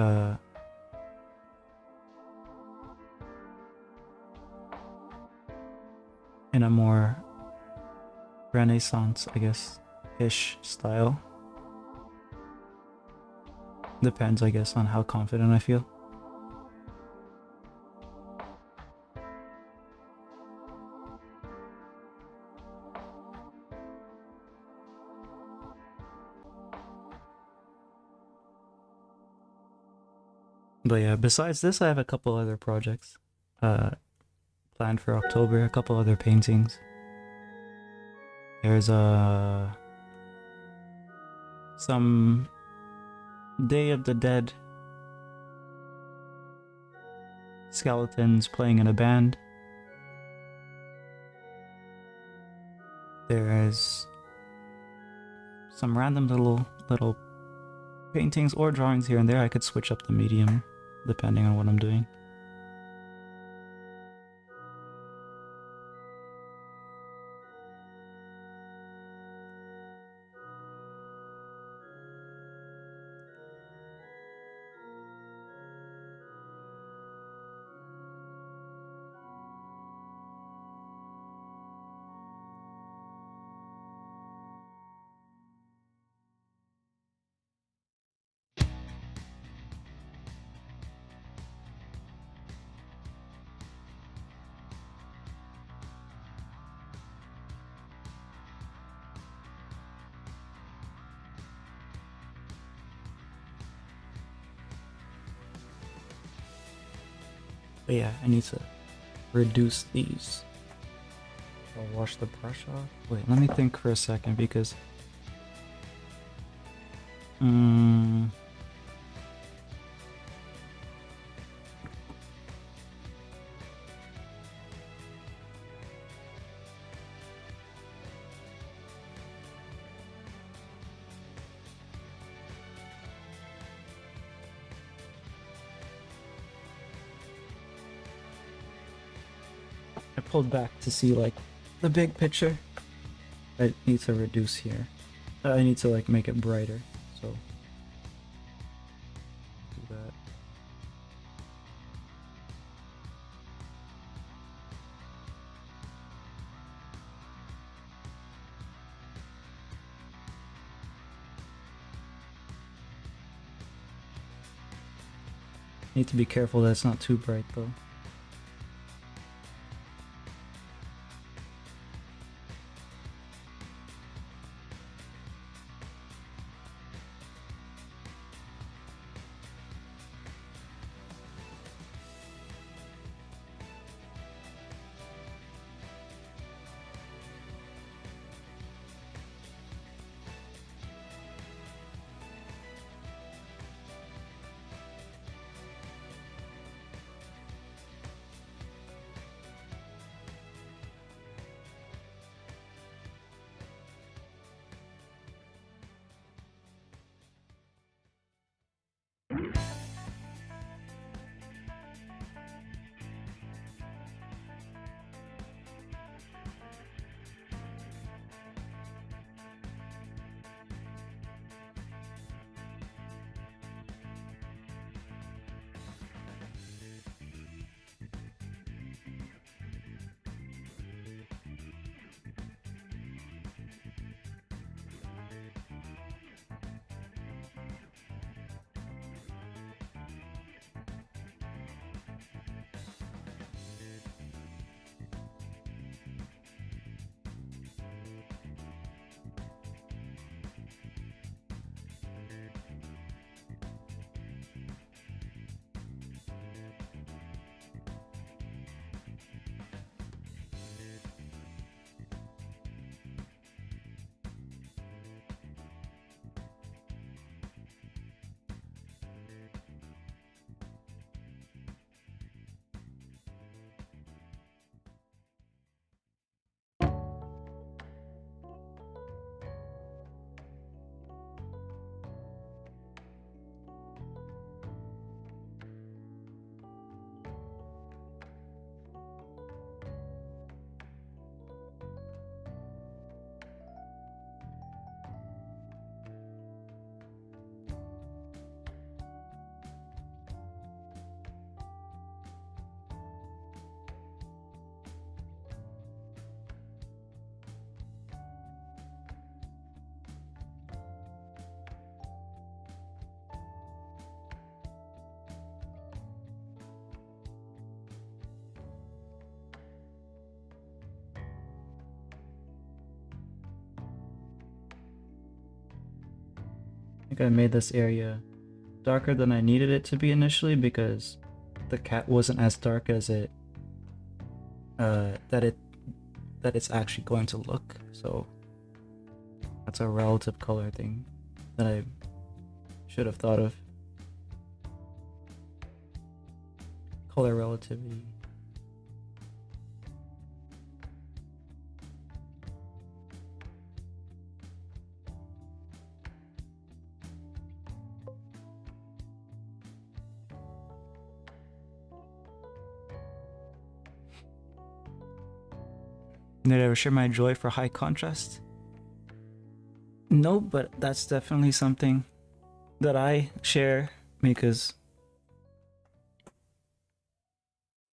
in a more Renaissance, I guess, ish style. Depends, I guess, on how confident I feel. But yeah, besides this, I have a couple other projects planned for October, a couple other paintings. There's some Day of the Dead skeletons playing in a band. There's some random little paintings or drawings here and there. I could switch up the medium depending on what I'm doing. But yeah, I need to reduce these. I'll wash the brush off. Wait, let me think for a second because I pulled back to see like the big picture. I need to reduce here. I need to like make it brighter. So do that. Need to be careful that it's not too bright though. think I made this area darker than I needed it to be initially because the cat wasn't as dark as it that it's actually going to look. So that's a relative color thing that I should have thought of. Color relativity. Did I ever share my joy for high contrast? No, but that's definitely something that I share because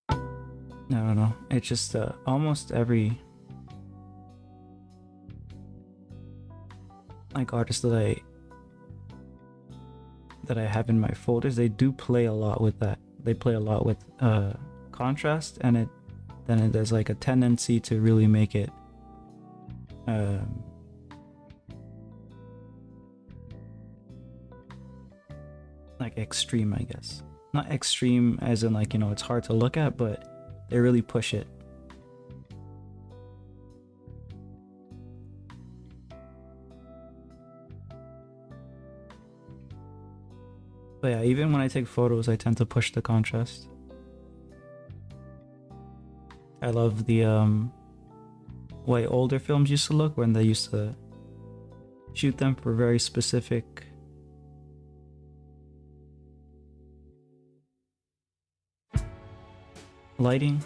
I don't know. It's just almost every like artist that I have in my folders, they do play a lot with that. They play a lot with contrast, and there's like a tendency to really make it like extreme, I guess. Not extreme as in like, you know, it's hard to look at, but they really push it. But yeah, even when I take photos, I tend to push the contrast. I love the way older films used to look when they used to shoot them for very specific lighting.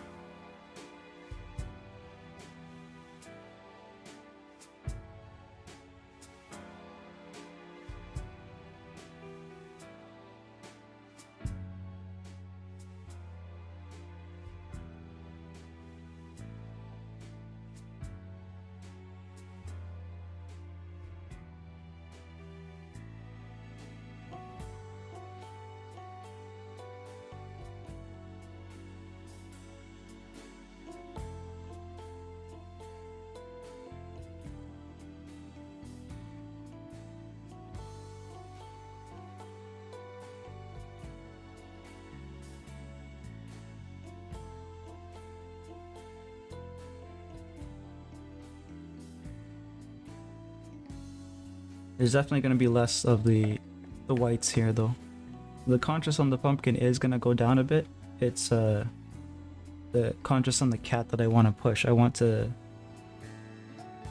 There's definitely going to be less of the whites here though. The contrast on the pumpkin is going to go down a bit. It's the contrast on the cat that I want to push. I want to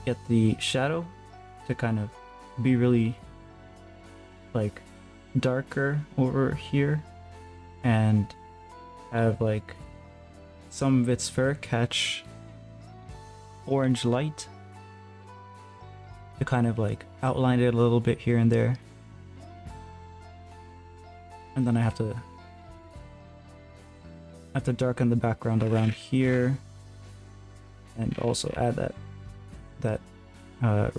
get the shadow to kind of be really like darker over here and have like some of its fur catch orange light to kind of like outline it a little bit here and there. And then I have to darken the background around here and also add that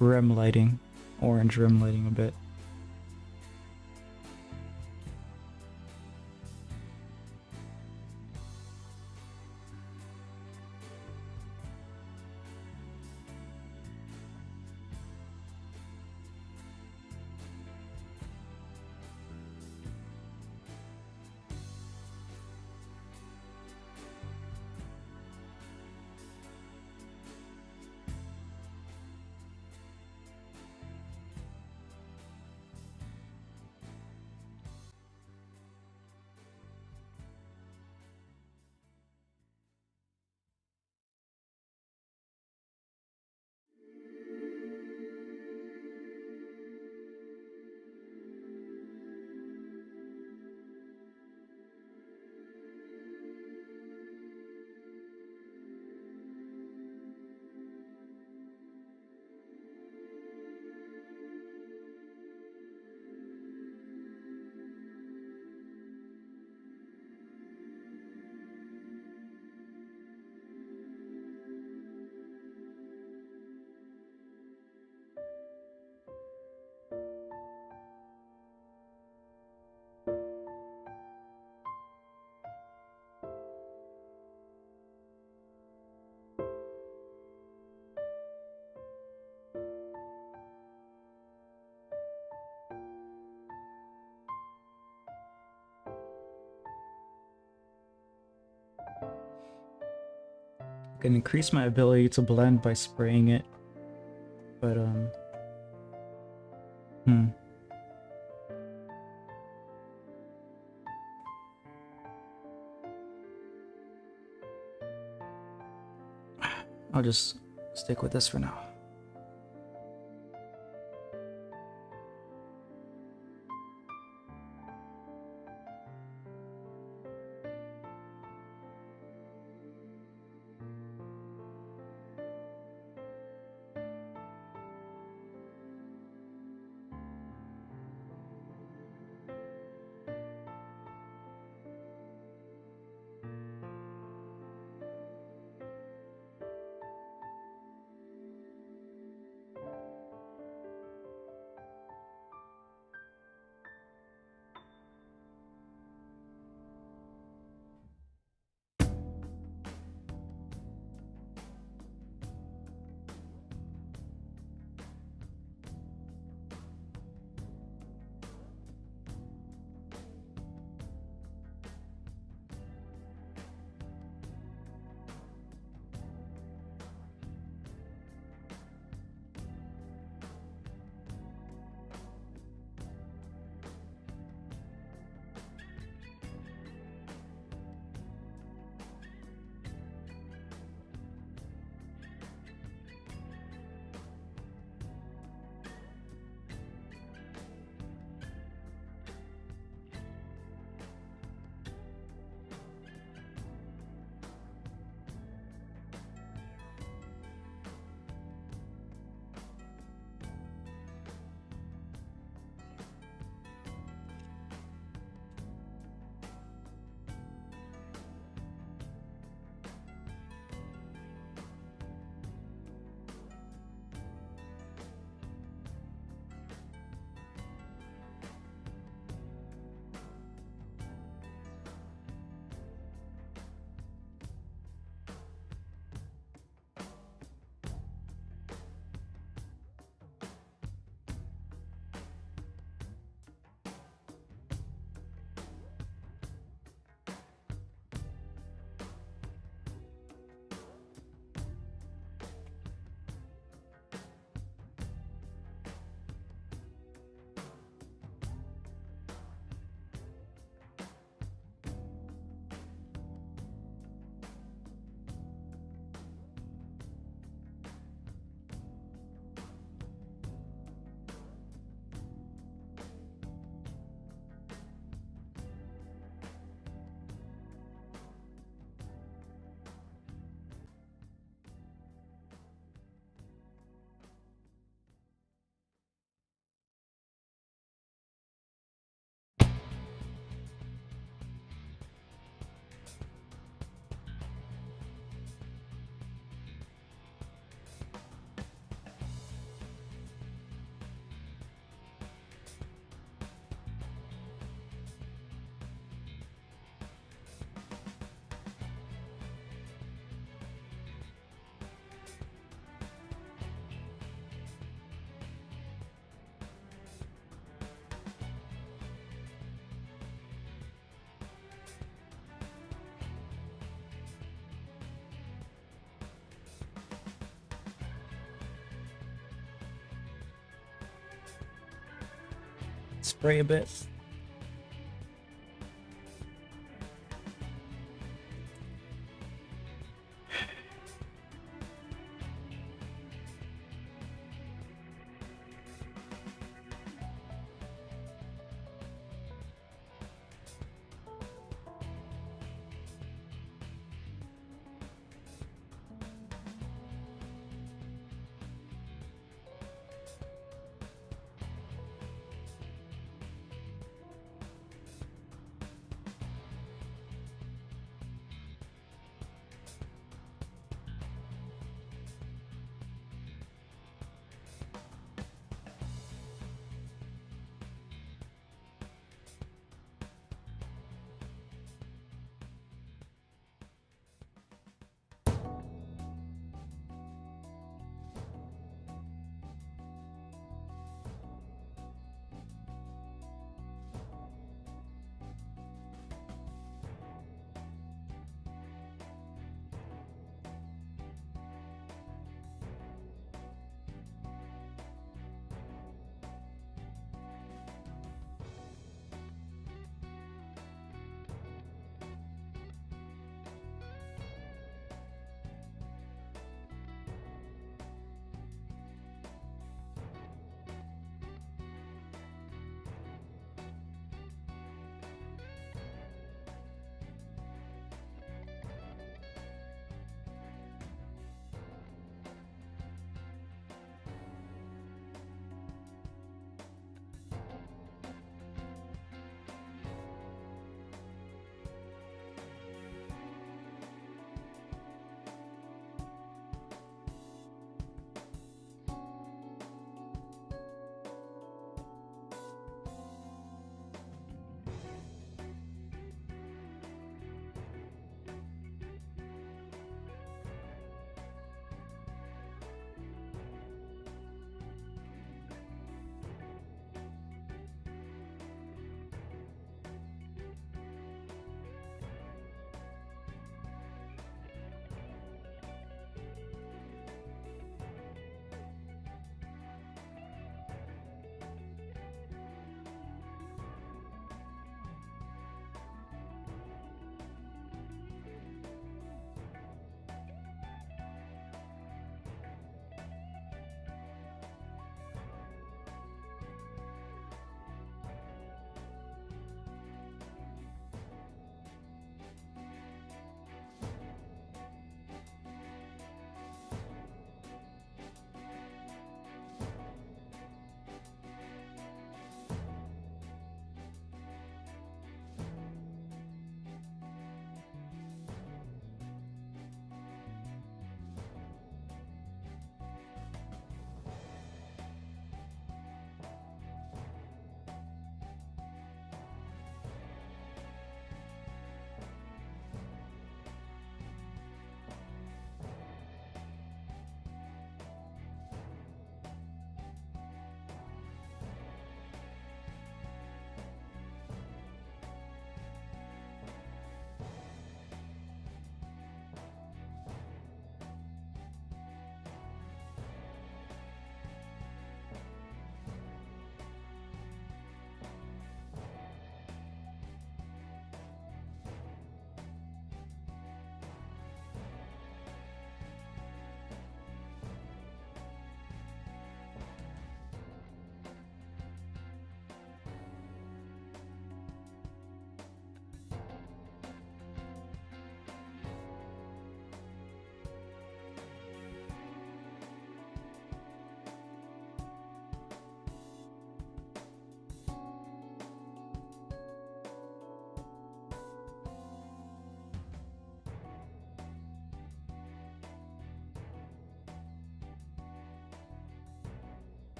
rim lighting, orange rim lighting a bit. can increase my ability to blend by spraying it. But I'll just stick with this for now. Spray a bit.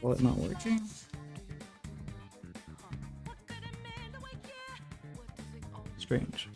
What, not working? Strange.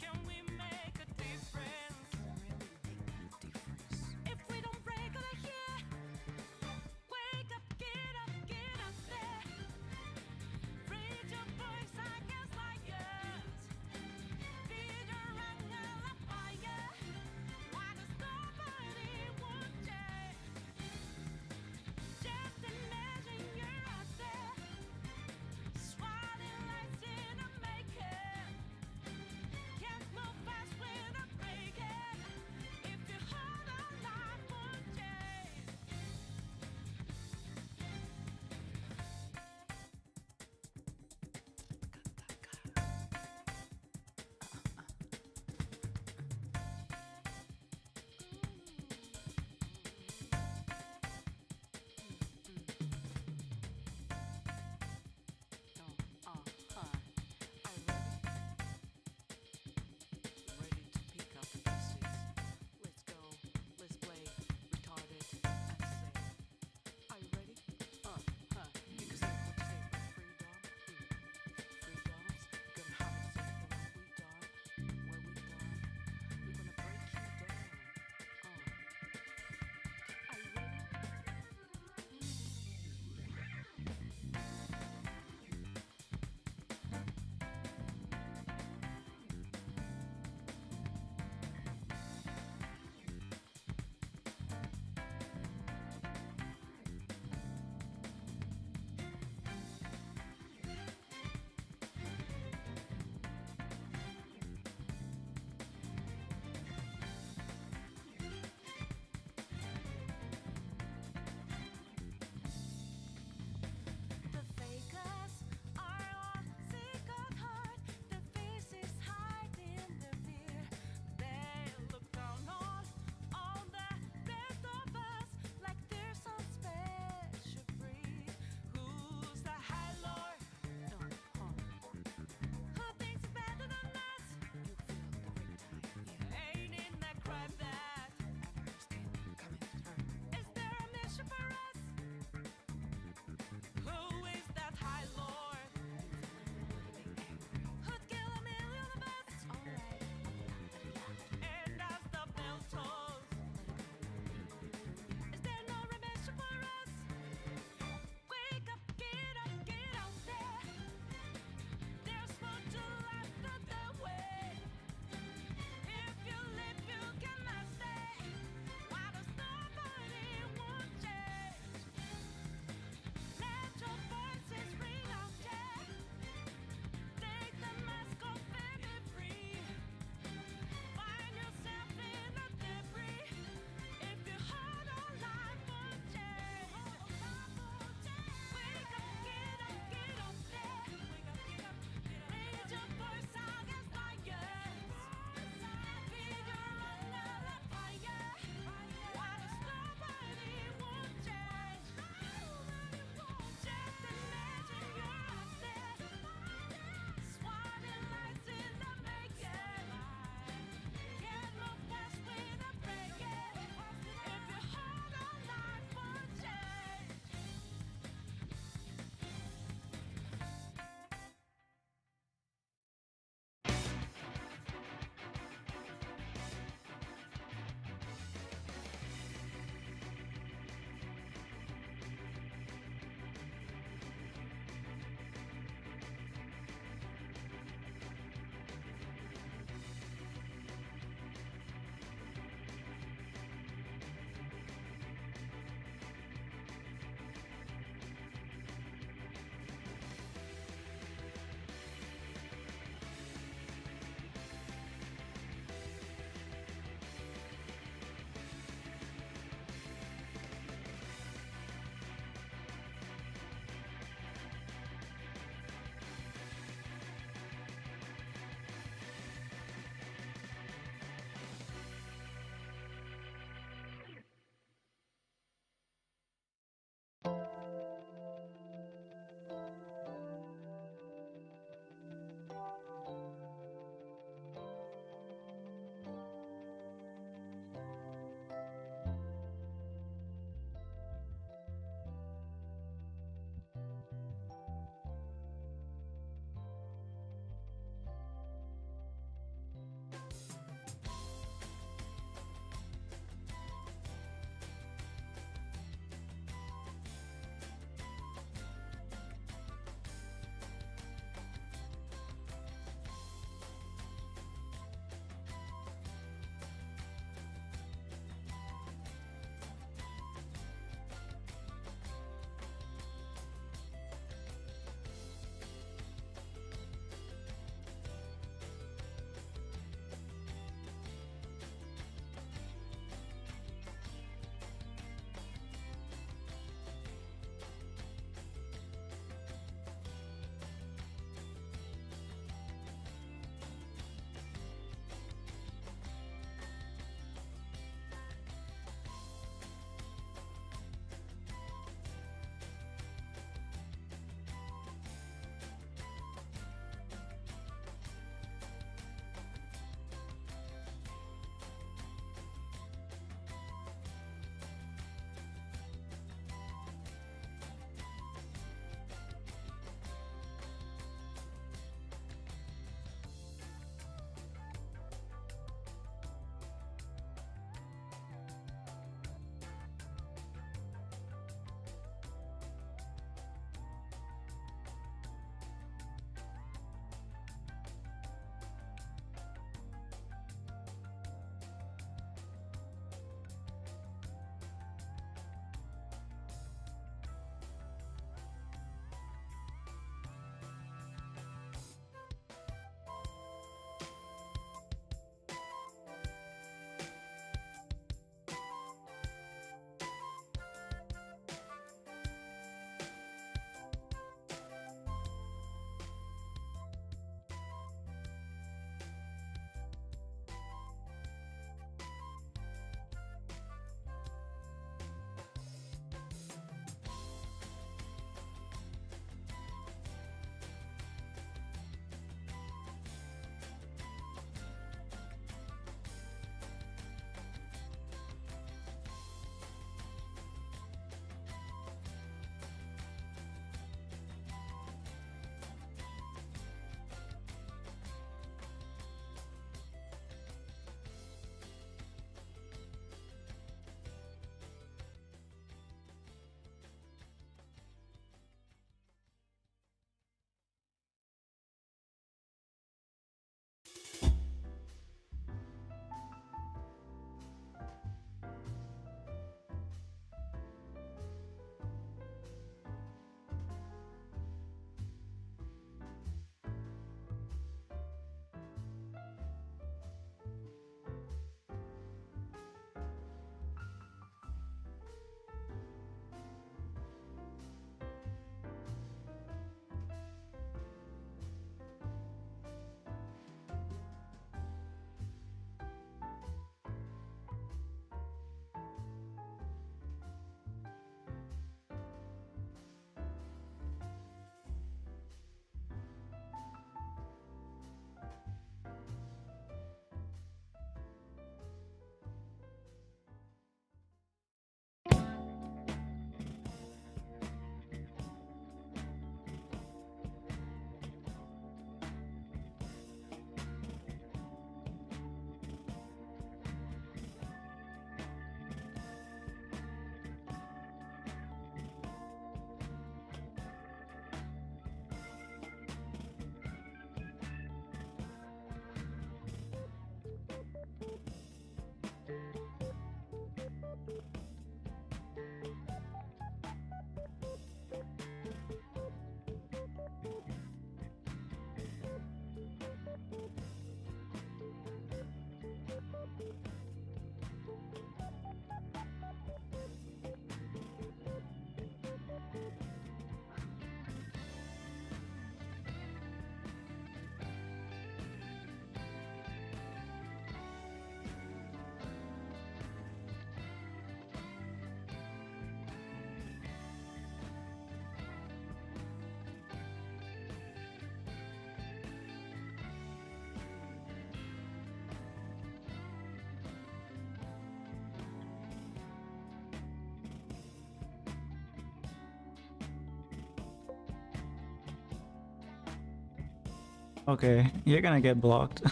Okay, you're gonna get blocked.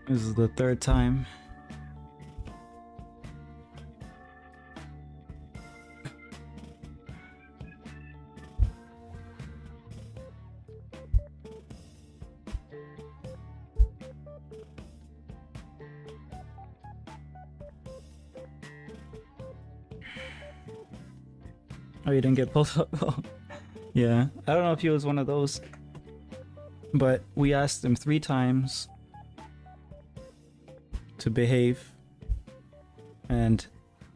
This is the third time. Oh, you didn't get pulled up? Oh, yeah. I don't know if he was one of those. But we asked him 3 times to behave. And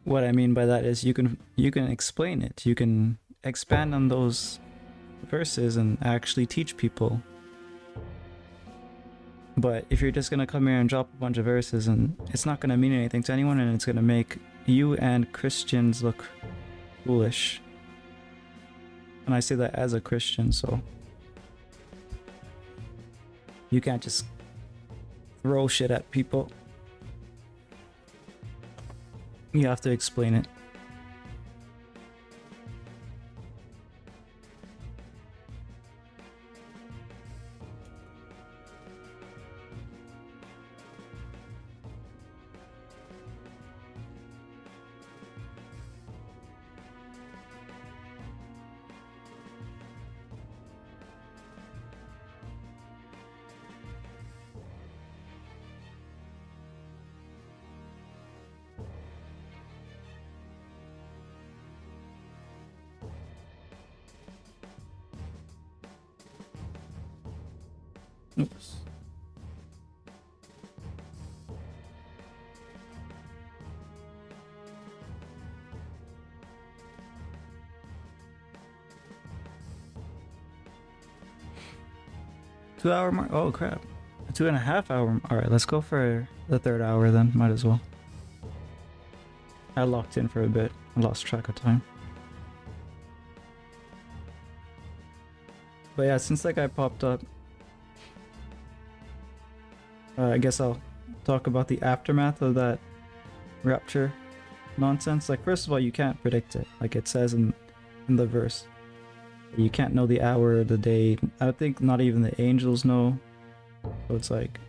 what I mean by that is you can explain it. You can expand on those verses and actually teach people. But if you're just gonna come here and drop a bunch of verses, and it's not gonna mean anything to anyone, and it's gonna make you and Christians look foolish. And I say that as a Christian, so you can't just throw shit at people. You have to explain it. Oops. Two-hour mark? Oh crap. A 2.5 hour. Alright, let's go for the 3rd hour then. Might as well. I locked in for a bit. I lost track of time. But yeah, since that guy popped up, I guess I'll talk about the aftermath of that rapture nonsense. Like, first of all, you can't predict it. Like it says in the verse. You can't know the hour or the day. I think not even the angels know. So it's like,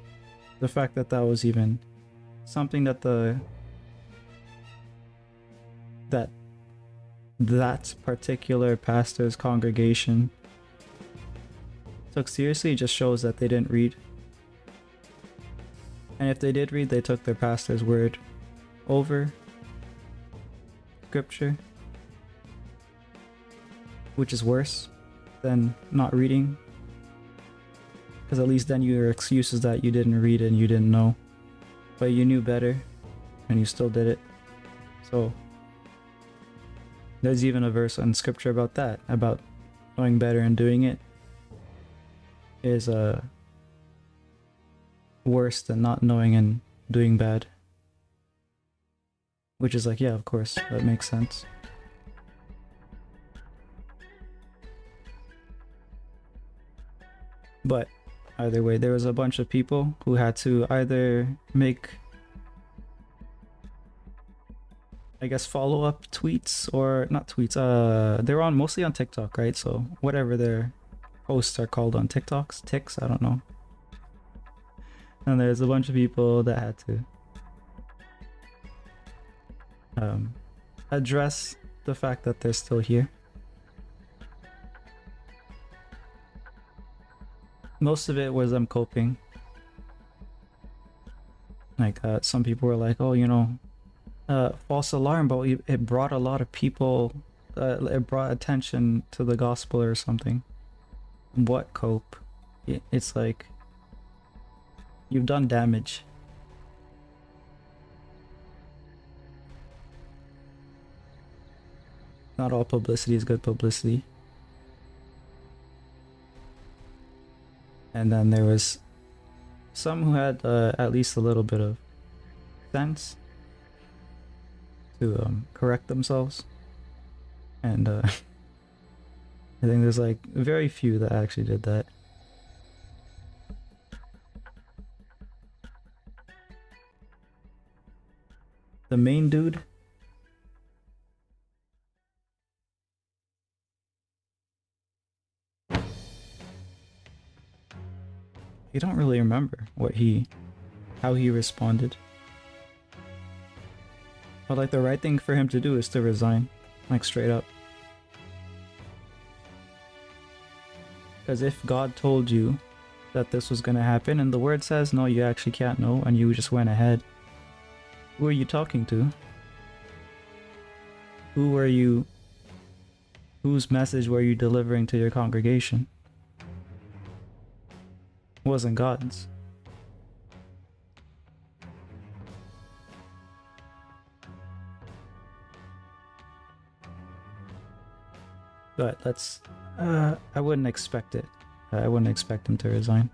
the fact that that was even something that that particular pastor's congregation took seriously just shows that they didn't read. And if they did read, they took their pastor's word over scripture, which is worse than not reading, because at least then your excuse is that you didn't read and you didn't know, but you knew better and you still did it. So there's even a verse in scripture about that, about knowing better and doing it is worse than not knowing and doing bad. Which is like, yeah, of course, that makes sense. But either way, there was a bunch of people who had to either make, I guess, follow-up tweets, or not tweets, they're mostly on TikTok, right? So whatever their posts are called on TikToks, ticks, I don't know. And there's a bunch of people that had to address the fact that they're still here. Most of it was them coping. Like, some people were like, oh, you know, false alarm, but it brought a lot of people, it brought attention to the gospel or something. What cope? It's like, you've done damage. Not all publicity is good publicity. And then there was some who had at least a little bit of sense to correct themselves. And I think there's like very few that actually did that. The main dude, You don't really remember how he responded. But like the right thing for him to do is to resign, like straight up. Because if God told you that this was gonna happen and the word says no, you actually can't know, and you just went ahead, who are you talking to? Whose message were you delivering to your congregation? It wasn't God's. But I wouldn't expect it. I wouldn't expect him to resign.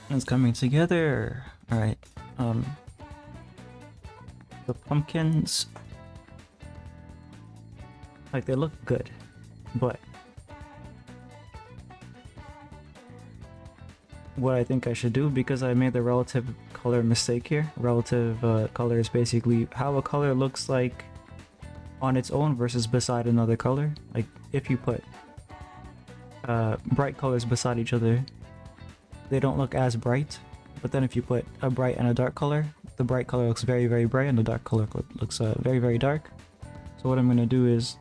It's coming together. All right. The pumpkins, like, they look good, but what I think I should do, because I made the relative color mistake here. Relative color is basically how a color looks like on its own versus beside another color. Like, if you put bright colors beside each other, they don't look as bright. But then if you put a bright and a dark color, the bright color looks very, very bright and the dark color looks very, very dark. So what I'm going to do is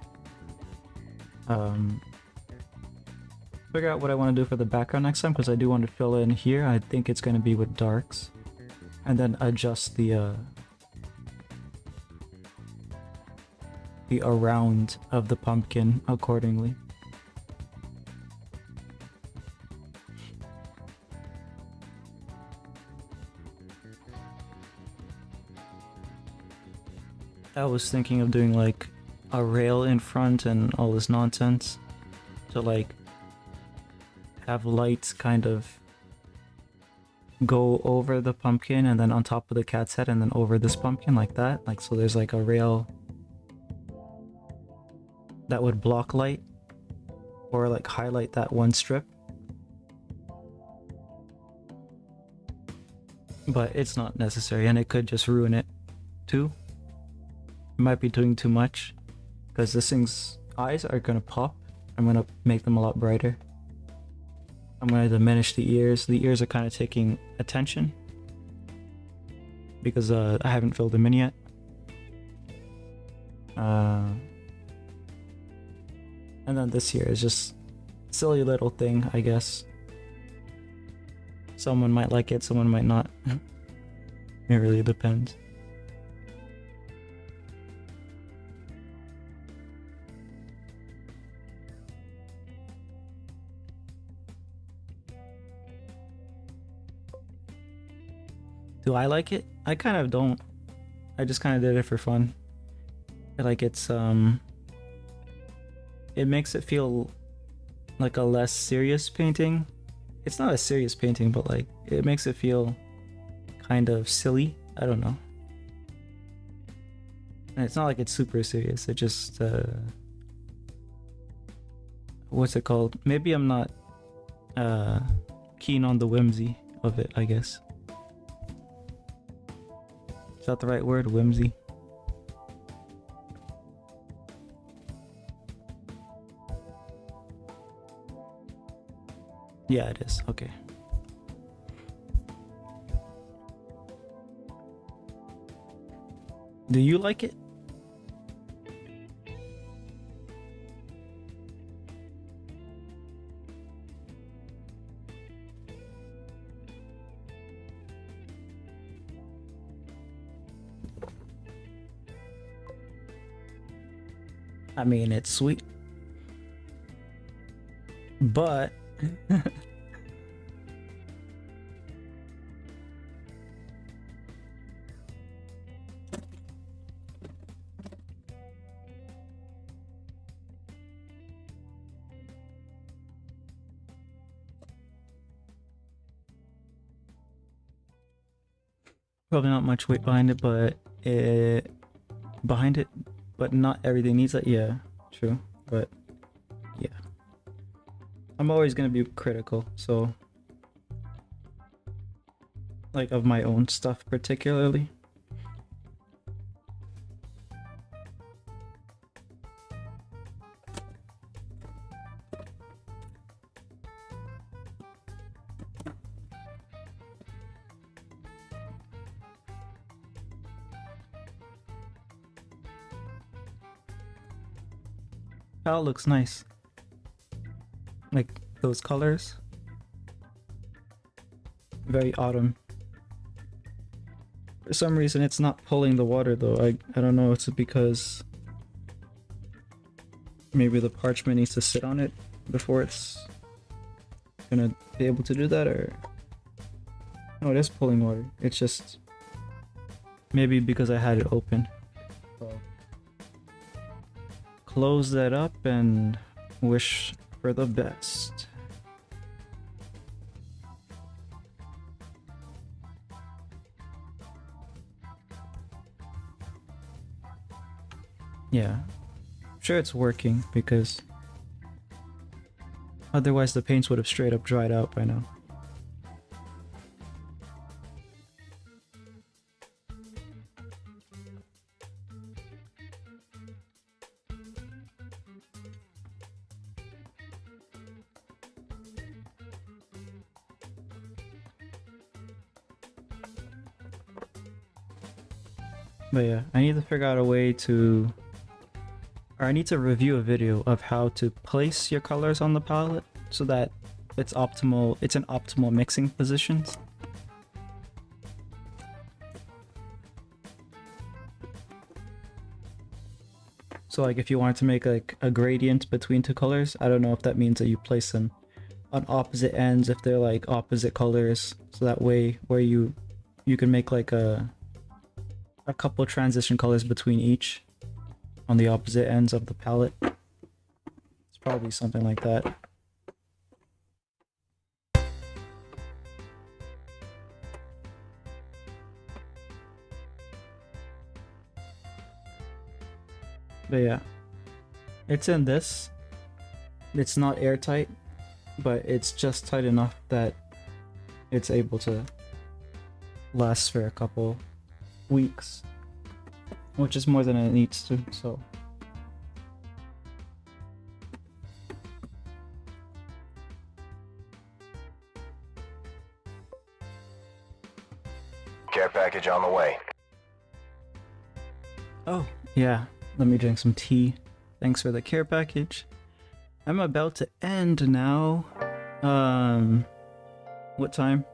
figure out what I want to do for the background next time, because I do want to fill in here. I think it's going to be with darks, and then adjust the around of the pumpkin accordingly. I was thinking of doing like a rail in front and all this nonsense to like have lights kind of go over the pumpkin and then on top of the cat's head and then over this pumpkin like that. Like, so there's like a rail that would block light or like highlight that one strip. But it's not necessary, and it could just ruin it too. It might be doing too much, because this thing's eyes are gonna pop. I'm gonna make them a lot brighter. I'm gonna diminish the ears. The ears are kind of taking attention because I haven't filled them in yet. And then this here is just silly little thing, I guess. Someone might like it, someone might not. It really depends. Do I like it? I kind of don't. I just kind of did it for fun. Like, it's it makes it feel like a less serious painting. It's not a serious painting, but like it makes it feel kind of silly. I don't know. And it's not like it's super serious. It just what's it called? Maybe I'm not keen on the whimsy of it, I guess. Is that the right word? Whimsy? Yeah, it is. Okay. Do you like it? I mean, it's sweet, but probably not much weight behind it, but but not everything needs it. Yeah, true. But yeah, I'm always gonna be critical, so like of my own stuff particularly. Palette looks nice. Like those colors. Very autumn. For some reason it's not pulling the water though. I don't know, it's because maybe the parchment needs to sit on it before it's gonna be able to do that, or no, it is pulling water. It's just maybe because I had it open. So close that up and wish for the best. Yeah, I'm sure it's working because otherwise the paints would have straight up dried out by now. But yeah, I need to figure out a way to, or I need to review a video of how to place your colors on the palette so that it's optimal, it's in optimal mixing positions. So like if you wanted to make like a gradient between two colors, I don't know if that means that you place them on opposite ends if they're like opposite colors, so that way where you can make like a couple transition colors between each on the opposite ends of the palette. It's probably something like that. But yeah, it's in this. It's not airtight, but it's just tight enough that it's able to last for a couple weeks, which is more than it needs to, so. Care package on the way. Oh, yeah. Let me drink some tea. Thanks for the care package. I'm about to end now. What time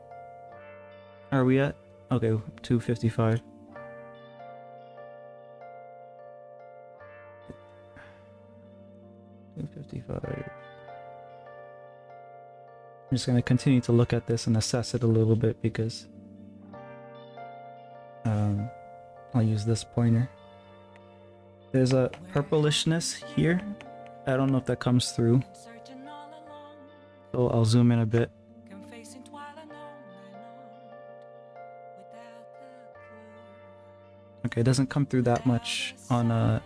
are we at? Okay, 2:55. I'm just gonna continue to look at this and assess it a little bit because I'll use this pointer. There's a purplishness here. I don't know if that comes through, so I'll zoom in a bit. Okay, it doesn't come through that much on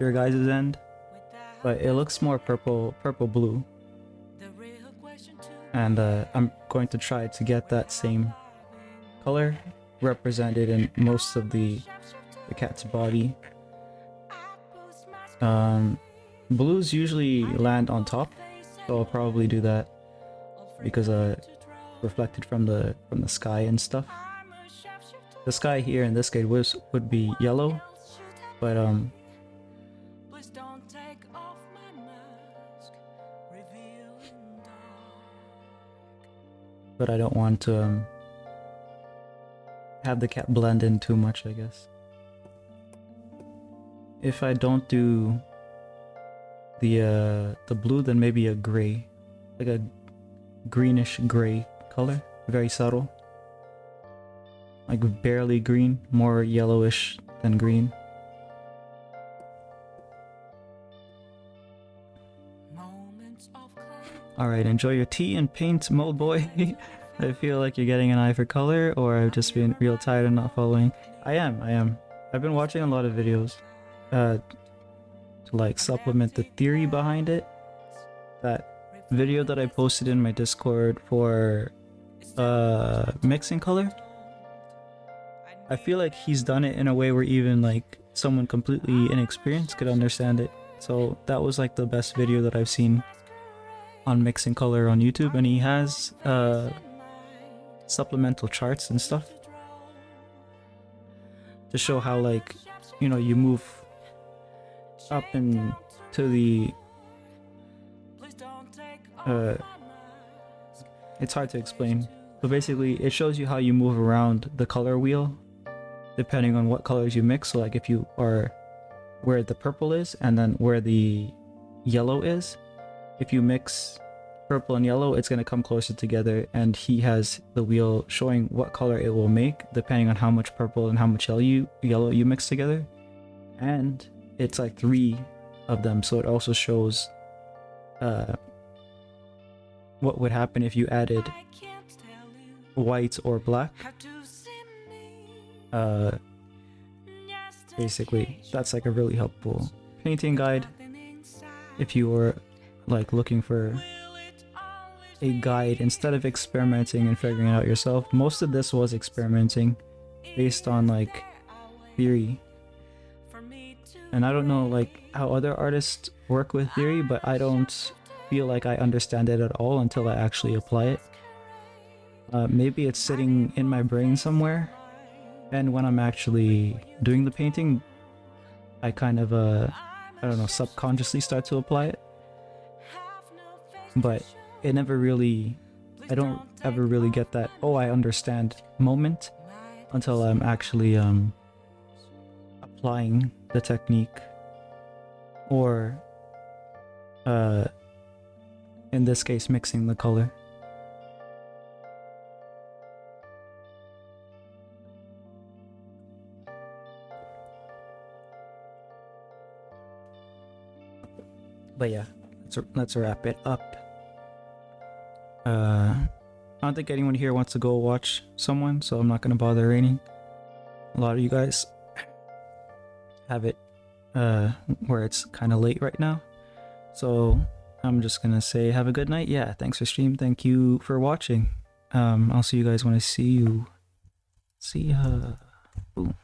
your guys' end, but it looks more purple blue, and I'm going to try to get that same color represented in most of the cat's body. Blues usually land on top, so I'll probably do that because reflected from the sky and stuff. The sky here in this case would be yellow, but I don't want to have the cat blend in too much, I guess. If I don't do the blue, then maybe a gray, like a greenish gray color, very subtle, like barely green, more yellowish than green. Alright, enjoy your tea and paint, Mold Boy. I feel like you're getting an eye for color, or I've just been real tired and not following. I am. I've been watching a lot of videos to like supplement the theory behind it. That video that I posted in my Discord for mixing color, I feel like he's done it in a way where even like someone completely inexperienced could understand it. So that was like the best video that I've seen on mixing color on YouTube, and he has supplemental charts and stuff to show how, like, you know, you move up and to the it's hard to explain, but basically it shows you how you move around the color wheel depending on what colors you mix. So like if you are where the purple is and then where the yellow is, if you mix purple and yellow, it's going to come closer together, and he has the wheel showing what color it will make depending on how much purple and how much yellow you mix together. And it's like 3 of them, so it also shows what would happen if you added white or black. basically, that's like a really helpful painting guide if you were like looking for a guide instead of experimenting and figuring it out yourself. Most of this was experimenting based on like theory, and I don't know like how other artists work with theory, but I don't feel like I understand it at all until I actually apply it. Maybe it's sitting in my brain somewhere, and when I'm actually doing the painting, I kind of I don't know, subconsciously start to apply it, but it never really, I don't ever really get that, oh, I understand moment until I'm actually applying the technique, or in this case mixing the color. But yeah, let's wrap it up. I don't think anyone here wants to go watch someone, so I'm not gonna bother raining. A lot of you guys have it where it's kind of late right now, so I'm just gonna say have a good night. Yeah, thanks for stream. Thank you for watching. I'll see you guys when I see you. See ya. Boom.